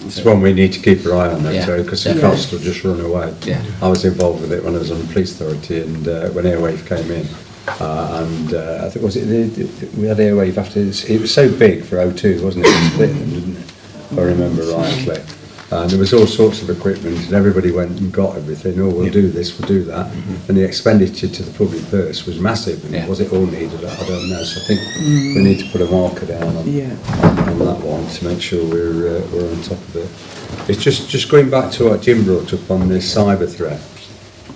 It's one we need to keep our eye on, though, Yeah. because the cost will just run away. Yeah. I was involved with it when I was on the police authority, and when Airwave came in, I think we had Airwave after it was so big for O2, wasn't it? It split them, didn't it? If I remember rightly. And there was all sorts of equipment, and everybody went and got everything. Oh, we'll do this, we'll do that, and the expenditure to the public purse was massive. And was it all needed? I don't know. So I think we need to put a marker down on that one to make sure we're on top of it. It's just going back to what Jim brought up on this cyber threat.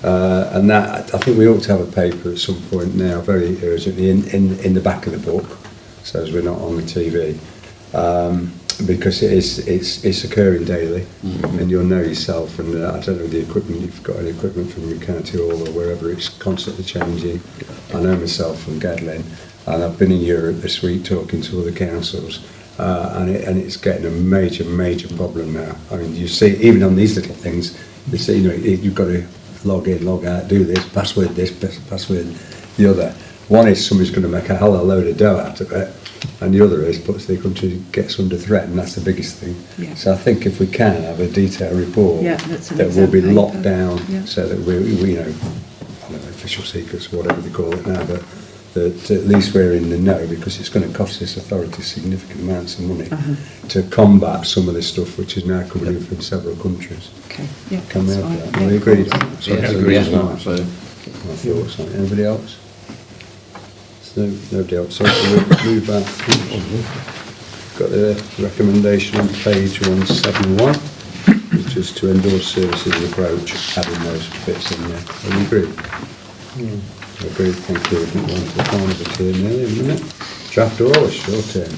And that, I think we ought to have a paper at some point now, very urgently, in the back of the book, so as we're not on the TV, because it's occurring daily, and you'll know yourself. And I don't know the equipment, you've got any equipment from your county hall or wherever, it's constantly changing. I know myself from Gedling, and I've been in Europe this week talking to other councils, and it's getting a major problem now. I mean, you see, even on these little things, you see, you've got to log in, log out, do this, password the other. One is somebody's going to make a hell of a load of dough out of it, and the other is puts the country gets under threat, and that's the biggest thing. Yeah. So I think if we can have a detailed report that will be locked down, so that we I don't know, official secrets or whatever they call it now, but that at least we're in the know, because it's going to cost this authority significant amounts of money to combat some of this stuff which is now coming in from several countries. Okay. Yeah. Can we that's have fine. that? Yeah, We of agreed. course. So Yes, that's agree, as well. absolutely. My thoughts on it. Anybody else? Nobody else. So we'll move back. Got the recommendation on page 171, which is to endorse services approach, adding those bits in there. Are you agree? Agreed, thank you. I think one of the farmers are here nearly in a minute. Draft Orlish, your turn.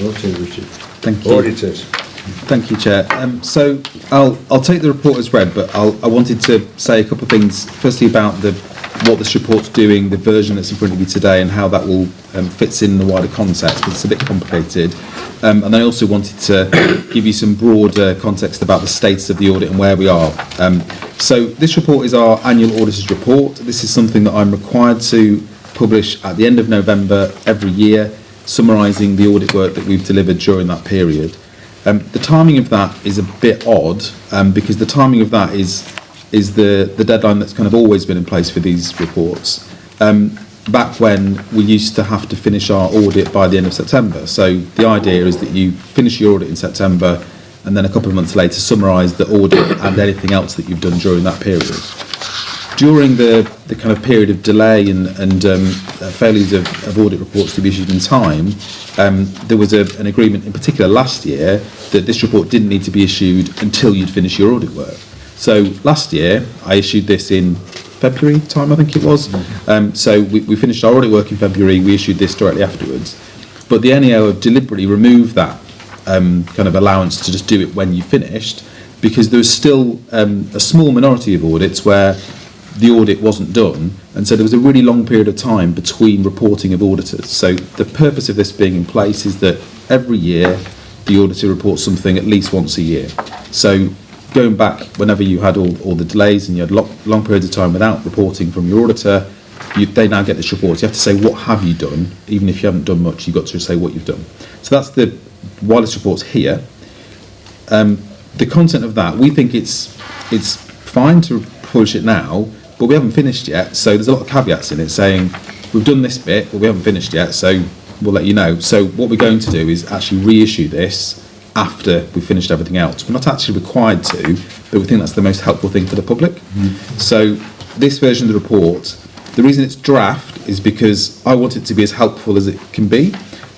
Your turn, Richard. Thank you. Auditors. Thank you, Chair. So I'll take the report as read, but I wanted to say a couple of things. Firstly, about what this report's doing, the version that's in front of you today, and how that will fits in the wider context, because it's a bit complicated. And I also wanted to give you some broader context about the status of the audit and where we are. So this report is our annual auditor's report. This is something that I'm required to publish at the end of November every year, summarising the audit work that we've delivered during that period. The timing of that is a bit odd, because the timing of that is the deadline that's kind of always been in place for these reports. Back when we used to have to finish our audit by the end of September. So the idea is that you finish your audit in September, and then a couple of months later summarise the audit and anything else that you've done during that period. During the kind of period of delay and failures of audit reports to be issued in time, there was an agreement in particular last year that this report didn't need to be issued until you'd finished your audit work. So last year I issued this in February time, I think it was. So we finished our audit work in February, we issued this directly afterwards. But the NEO have deliberately removed that kind of allowance to just do it when you finished, because there was still a small minority of audits where the audit wasn't done, and so there was a really long period of time between reporting of auditors. So the purpose of this being in place is that every year the auditor reports something at least once a year. So going back whenever you had all the delays and you had long periods of time without reporting from your auditor, they now get this report. You have to say, what have you done? Even if you haven't done much, you've got to say what you've done. So that's why this report's here. The content of that, we think it's fine to publish it now, but we haven't finished yet. So there's a lot of caveats in it saying, we've done this bit, but we haven't finished yet, so we'll let you know. So what we're going to do is actually reissue this after we've finished everything else. We're not actually required to, but we think that's the most helpful thing for the public. So this version of the report, the reason it's draft is because I want it to be as helpful as it can be,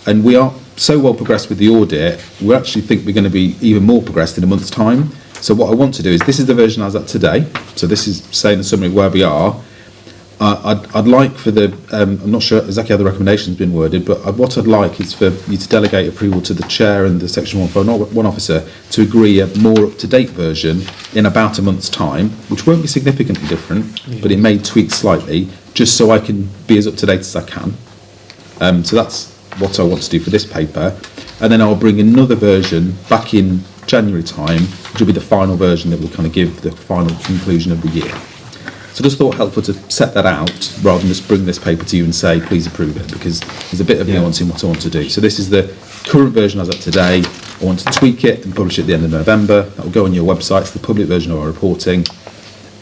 and we are so well progressed with the audit, we actually think we're going to be even more progressed in a month's time. So what I want to do is, this is the version as at today, so this is saying the summary of where we are. I'd like for the, I'm not sure exactly how the recommendation's been worded, but what I'd like is for you to delegate approval to the chair and the Section 141 officer to agree a more up-to-date version in about a month's time, which won't be significantly different, but it may tweak slightly, just so I can be as up-to-date as I can. So that's what I want to do for this paper. And then I'll bring another version back in January time, which will be the final version that will kind of give the final conclusion of the year. So I just thought it helpful to set that out rather than just bring this paper to you and say, please approve it, because there's a bit of nuance in what I want to do. So this is the current version as of today. I want to tweak it and publish it at the end of November. That will go on your website. It's the public version of our reporting.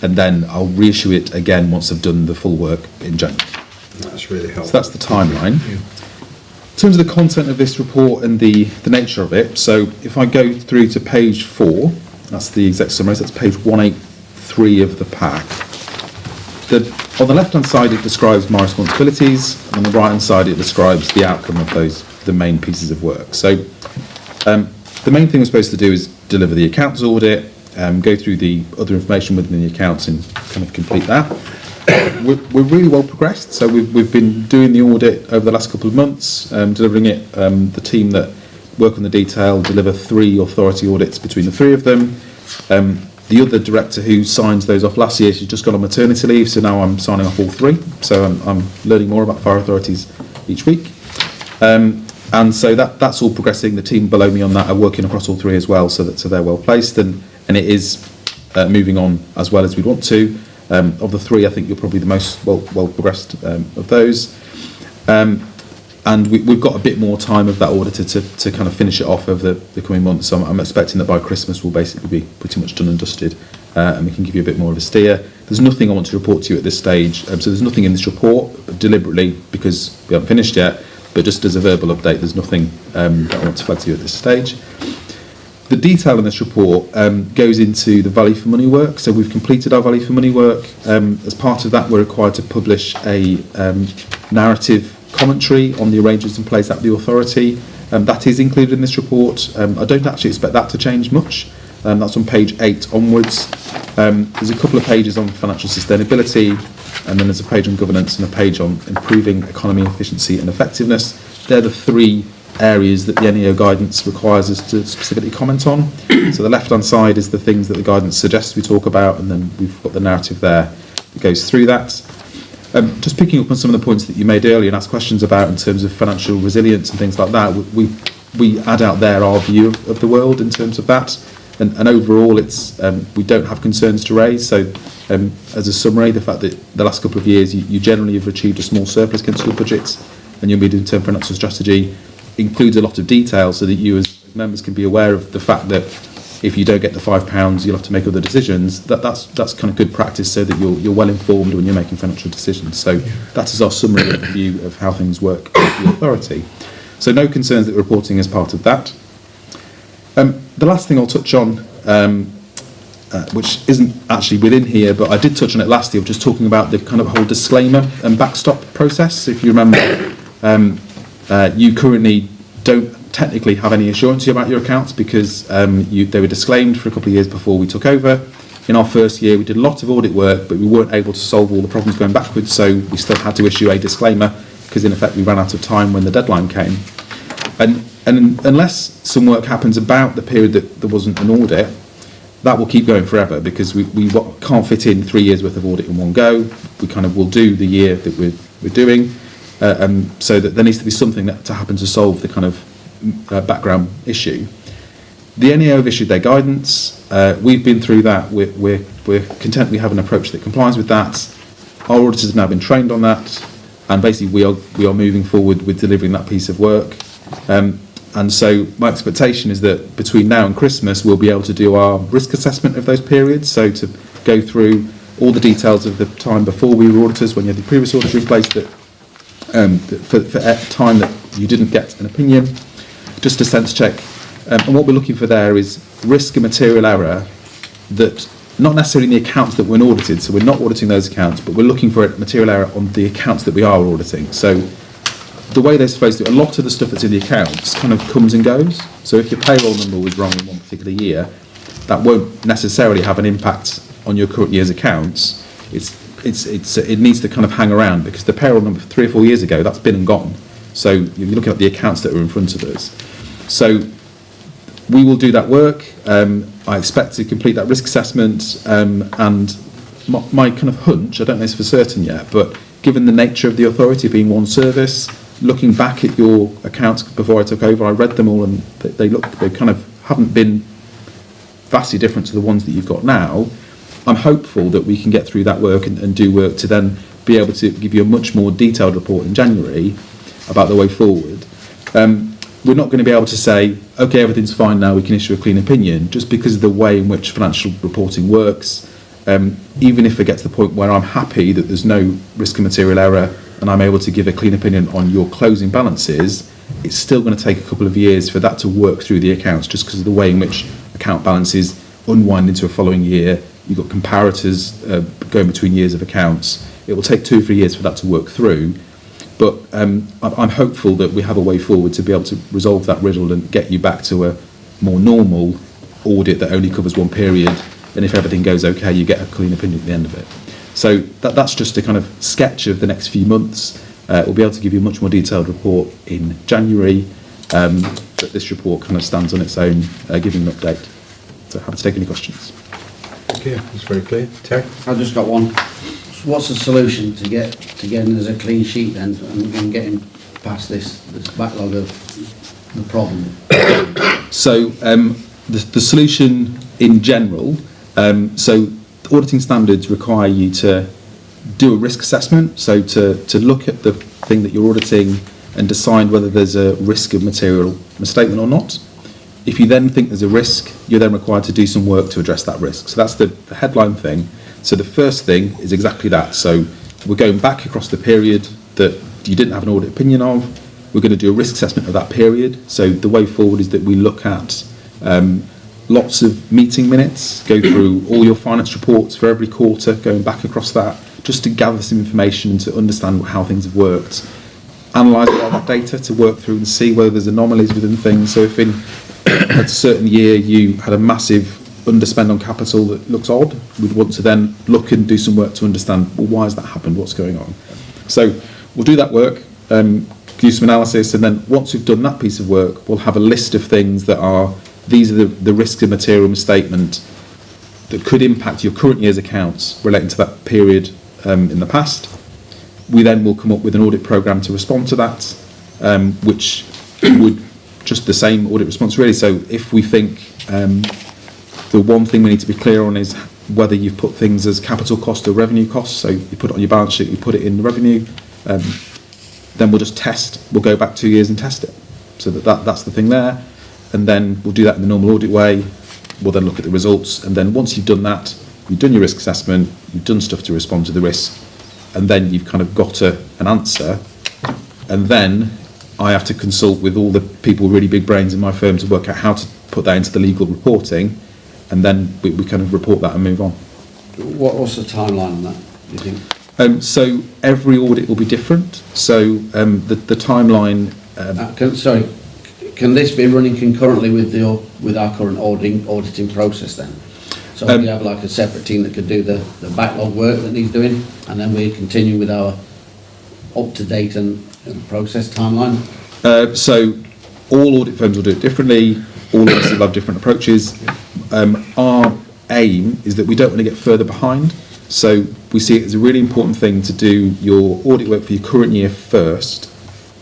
And then I'll reissue it again once I've done the full work in January. That's really helpful. So that's the timeline. In terms of the content of this report and the nature of it, so if I go through to page 4, that's the exec summary, so that's page 183 of the pack. On the left-hand side, it describes my responsibilities. On the right-hand side, it describes the outcome of the main pieces of work. So the main thing we're supposed to do is deliver the accounts audit, go through the other information within the accounts and kind of complete that. We're really well progressed. So we've been doing the audit over the last couple of months, delivering it. The team that work on the detail deliver 3 authority audits between the 3 of them. The other director who signs those off last year, she's just gone on maternity leave, so now I'm signing off all 3. So I'm learning more about fire authorities each week. And so that's all progressing. The team below me on that are working across all 3 as well, so they're well placed, and it is moving on as well as we'd want to. Of the 3, I think you're probably the most well progressed of those. And we've got a bit more time of that auditor to kind of finish it off over the coming months. So I'm expecting that by Christmas we'll basically be pretty much done and dusted, and we can give you a bit more of a steer. There's nothing I want to report to you at this stage, so there's nothing in this report, deliberately, because we haven't finished yet, but just as a verbal update, there's nothing that I want to flag to you at this stage. The detail in this report goes into the value for money work. So we've completed our value for money work. As part of that, we're required to publish a narrative commentary on the arrangements in place at the authority. That is included in this report. I don't actually expect that to change much. That's on page 8 onwards. There's a couple of pages on financial sustainability, and then there's a page on governance and a page on improving economy, efficiency and effectiveness. They're the 3 areas that the NEO guidance requires us to specifically comment on. So the left-hand side is the things that the guidance suggests we talk about, and then we've got the narrative there that goes through that. Just picking up on some of the points that you made earlier and asked questions about in terms of financial resilience and things like that, we add out there our view of the world in terms of that, and overall it's we don't have concerns to raise. So as a summary, the fact that the last couple of years you generally have achieved a small surplus against your budgets, and your medium-term financial strategy includes a lot of detail so that you as members can be aware of the fact that if you don't get the £5, you'll have to make other decisions. That's kind of good practice, so that you're well informed when you're making financial decisions. So that is our summary of the view of how things work with the authority. So no concerns that we're reporting as part of that. The last thing I'll touch on, which isn't actually within here, but I did touch on it last year, just talking about the kind of whole disclaimer and backstop process. If you remember, you currently don't technically have any assurance about your accounts because they were disclaimed for a couple of years before we took over. In our first year, we did a lot of audit work, but we weren't able to solve all the problems going backwards, so we still had to issue a disclaimer because, in effect, we ran out of time when the deadline came. And unless some work happens about the period that there wasn't an audit, that will keep going forever because we can't fit in 3 years worth of audit in one go. We kind of will do the year that we're doing, so that there needs to be something to happen to solve the kind of background issue. The NEO have issued their guidance. We've been through that. We're content we have an approach that complies with that. Our auditors have now been trained on that, and basically we are moving forward with delivering that piece of work. And so my expectation is that between now and Christmas we'll be able to do our risk assessment of those periods, so to go through all the details of the time before we were auditors, when you had the previous auditor in place, that for a time that you didn't get an opinion, just a sense check. And what we're looking for there is risk and material error that, not necessarily in the accounts that we're audited, so we're not auditing those accounts, but we're looking for material error on the accounts that we are auditing. So the way they're supposed to, a lot of the stuff that's in the accounts kind of comes and goes. So if your payroll number was wrong in one particular year, that won't necessarily have an impact on your current year's accounts. It needs to kind of hang around, because the payroll number 3 or 4 years ago, that's been and gone. So you're looking at the accounts that are in front of us. So we will do that work. I expect to complete that risk assessment, and my kind of hunch, I don't know this for certain yet, but given the nature of the authority being one service, looking back at your accounts before I took over, I read them all, and they kind of haven't been vastly different to the ones that you've got now. I'm hopeful that we can get through that work and do work to then be able to give you a much more detailed report in January about the way forward. We're not going to be able to say, okay, everything's fine now, we can issue a clean opinion, just because of the way in which financial reporting works. Even if it gets to the point where I'm happy that there's no risk and material error and I'm able to give a clean opinion on your closing balances, it's still going to take a couple of years for that to work through the accounts, just because of the way in which account balances unwind into a following year. You've got comparators going between years of accounts. It will take 2 or 3 years for that to work through. But I'm hopeful that we have a way forward to be able to resolve that riddle and get you back to a more normal audit that only covers one period. And if everything goes okay, you get a clean opinion at the end of it. So that's just a kind of sketch of the next few months. We'll be able to give you a much more detailed report in January. But this report kind of stands on its own, giving an update. So happy to take any questions. Thank you, that's very clear. Terry? I've just got one. What's the solution to getting as a clean sheet then, and getting past this backlog of the problem? So the solution in general, so auditing standards require you to do a risk assessment, so to look at the thing that you're auditing and decide whether there's a risk of material misstatement or not. If you then think there's a risk, you're then required to do some work to address that risk. So that's the headline thing. So the first thing is exactly that. So we're going back across the period that you didn't have an audit opinion of. We're going to do a risk assessment of that period. So the way forward is that we look at lots of meeting minutes, go through all your finance reports for every quarter, going back across that, just to gather some information and to understand how things have worked. Analyse all that data to work through and see whether there's anomalies within things. So if in a certain year you had a massive underspend on capital that looks odd, we'd want to then look and do some work to understand, well, why has that happened, what's going on. So we'll do that work, do some analysis, and then once we've done that piece of work, we'll have a list of things that are, these are the risks of material misstatement that could impact your current year's accounts relating to that period in the past. We then will come up with an audit programme to respond to that, which would just the same audit response really. So if we think the one thing we need to be clear on is whether you've put things as capital cost or revenue cost, so you put it on your balance sheet, you put it in the revenue, then we'll just test, we'll go back 2 years and test it. So that's the thing there, and then we'll do that in the normal audit way. We'll then look at the results, and then once you've done that, you've done your risk assessment, you've done stuff to respond to the risk, and then you've kind of got an answer, and then I have to consult with all the people with really big brains in my firm to work out how to put that into the legal reporting, and then we kind of report that and move on. What's the timeline on that, do you think? So every audit will be different. So the timeline... Can this be running concurrently with our current auditing process then? So we have like a separate team that could do the backlog work that needs doing, and then we continue with our up-to-date and process timeline? So all audit firms will do it differently. All auditors will have different approaches. Our aim is that we don't want to get further behind. So we see it as a really important thing to do your audit work for your current year first,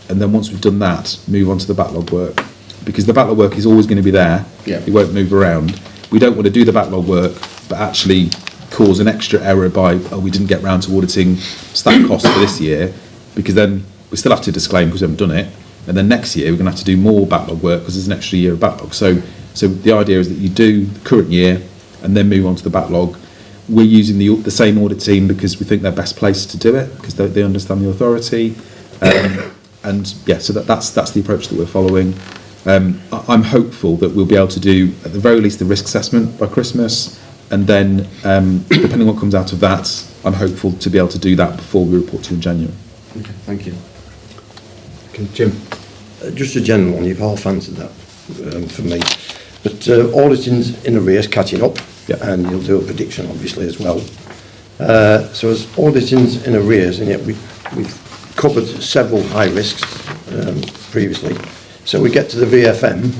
and then once we've done that, move on to the backlog work. because the backlog work is always going to be there. Yeah. It won't move around. We don't want to do the backlog work, but actually cause an extra error by, we didn't get round to auditing staff costs for this year, because then we still have to disclaim because we haven't done it. And then next year we're going to have to do more backlog work because there's an extra year of backlog. So the idea is that you do the current year and then move on to the backlog. We're using the same audit team because we think they're best placed to do it, because they understand the authority. So that's the approach that we're following. I'm hopeful that we'll be able to do, at the very least, the risk assessment by Christmas, and then, depending on what comes out of that, I'm hopeful to be able to do that before we report to you in January. Okay, thank you. Okay, Jim. Just a general one, you've half answered that for me. But auditing's in arrears, catching up, Yeah. and you'll do a prediction obviously as well. So as auditing's in arrears, and yet we've covered several high risks previously. So we get to the VFM.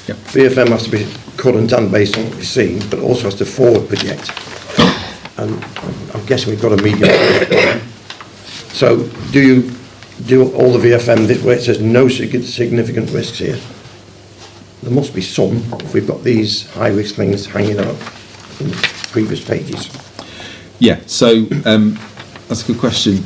Yep. VFM has to be current and based on what we've seen, but also has to forward project. And I'm guessing we've got a medium term. So do you do all the VFM this way? It says no significant risks here. There must be some if we've got these high risk things hanging out in previous pages. Yeah, so that's a good question.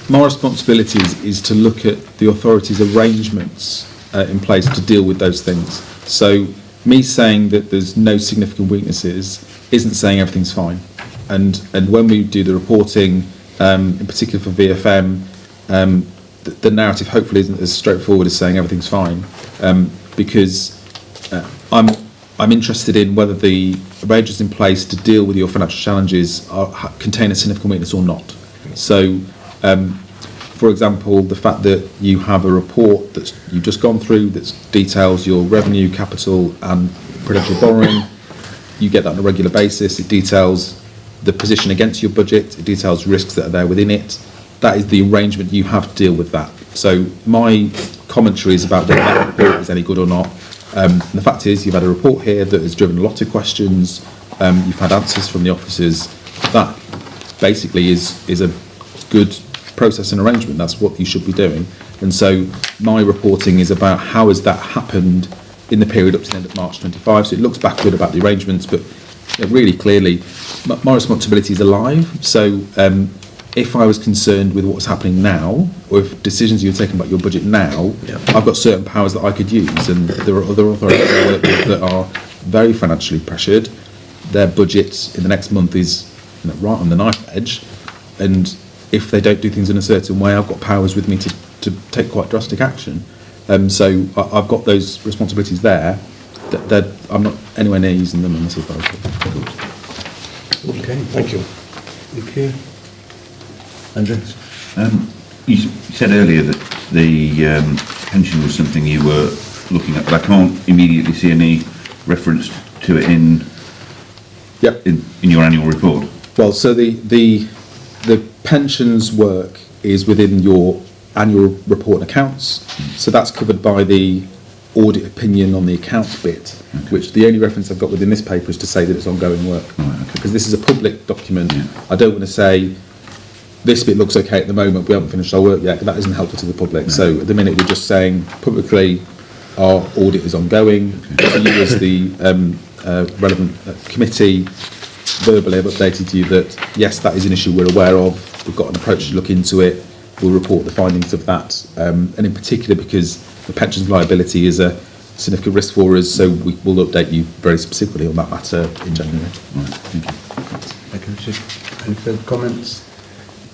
My responsibility is to look at the authority's arrangements in place to deal with those things. So me saying that there's no significant weaknesses isn't saying everything's fine. And when we do the reporting, in particular for VFM, the narrative hopefully isn't as straightforward as saying everything's fine, because I'm interested in whether the arrangements in place to deal with your financial challenges contain a significant weakness or not. So, for example, the fact that you have a report that you've just gone through that details your revenue, capital and Prudential borrowing, you get that on a regular basis. It details the position against your budget, it details risks that are there within it. That is the arrangement you have to deal with that. So my commentary is about whether that report is any good or not. And the fact is, you've had a report here that has driven a lot of questions. You've had answers from the officers. That basically is a good process and arrangement. That's what you should be doing. And so my reporting is about how has that happened in the period up to the end of March 25. So it looks backward about the arrangements, but really clearly my responsibility is alive. So if I was concerned with what's happening now, or if decisions you're taking about your budget now, I've got certain powers that I could use, and there are other authorities I work with that are very financially pressured. Their budget in the next month is right on the knife edge, and if they don't do things in a certain way, I've got powers with me to take quite drastic action. So I've got those responsibilities there. That I'm not anywhere near using them in this authority. Okay, thank you. Thank you. Andrews? You said earlier that the pension was something you were looking at, but I can't immediately see any reference to it in your annual report. Well, so the pensions work is within your annual report and accounts, so that's covered by the audit opinion on the accounts bit, which the only reference I've got within this paper is to say that it's ongoing work. Because this is a public document. I don't want to say this bit looks okay at the moment, we haven't finished our work yet, that isn't helpful to the public. So at the minute we're just saying publicly our audit is ongoing. So you as the relevant committee verbally have updated you that yes, that is an issue we're aware of, we've got an approach to look into it, we'll report the findings of that, and in particular because the pensions liability is a significant risk for us, so we will update you very specifically on that matter in January. Thank you. Any further comments?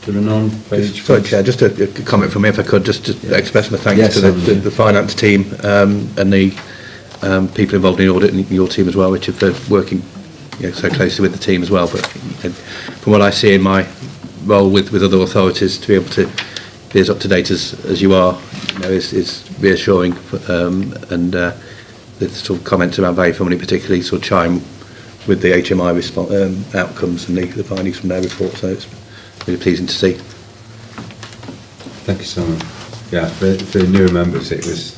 To the non-page. Sorry, Chair, just a comment from me, if I could, just to express my thanks to the finance team and the people involved in the audit, and your team as well, which have been working so closely with the team as well. But from what I see in my role with other authorities, to be able to be as up to date as you are, is reassuring. And the sort of comments around value for money particularly sort of chime with the HMI outcomes and the findings from their report. So it's really pleasing to see. Thank you, Simon. Yeah, for new members, it was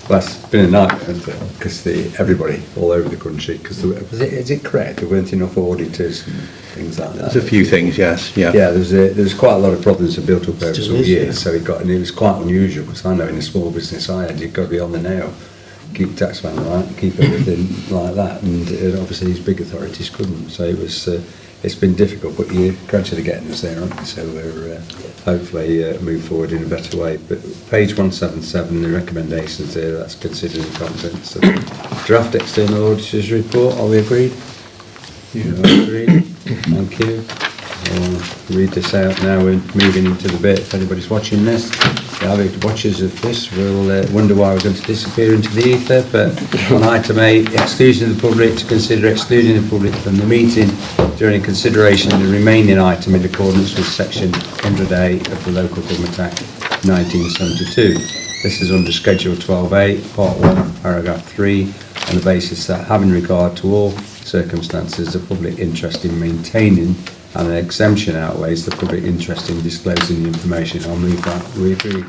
Well, that's been a nightmare, because everybody all over the country, because is it correct, there weren't enough auditors and things like that? There's a few things, yes, yeah. Yeah, there's quite a lot of problems that built up over Still some is, years, yeah. so it was quite unusual, because I know in a small business I had, you've got to be on the nail, keep taxman right, keep everything like that, and obviously these big authorities couldn't, so it was, it's been difficult, but you're gradually getting us there, aren't you? So we're hopefully move forward in a better way. But page 177, the recommendations there, that's considering the contents of the draft external auditors report. Are we agreed? You are agreed. Thank you. I'll read this out now. We're moving into the bit. If anybody's watching this, the avid watchers of this will wonder why we're going to disappear into the ether. But on item 8, exclusion of the public, to consider excluding the public from the meeting during consideration of the remaining item in accordance with section 100A of the Local Government Act 1972. This is under Schedule 12A, Part 1, Paragraph 3, on the basis that having regard to all circumstances, the public interest in maintaining and an exemption outweighs the public interest in disclosing the information. I'll move that. We agree.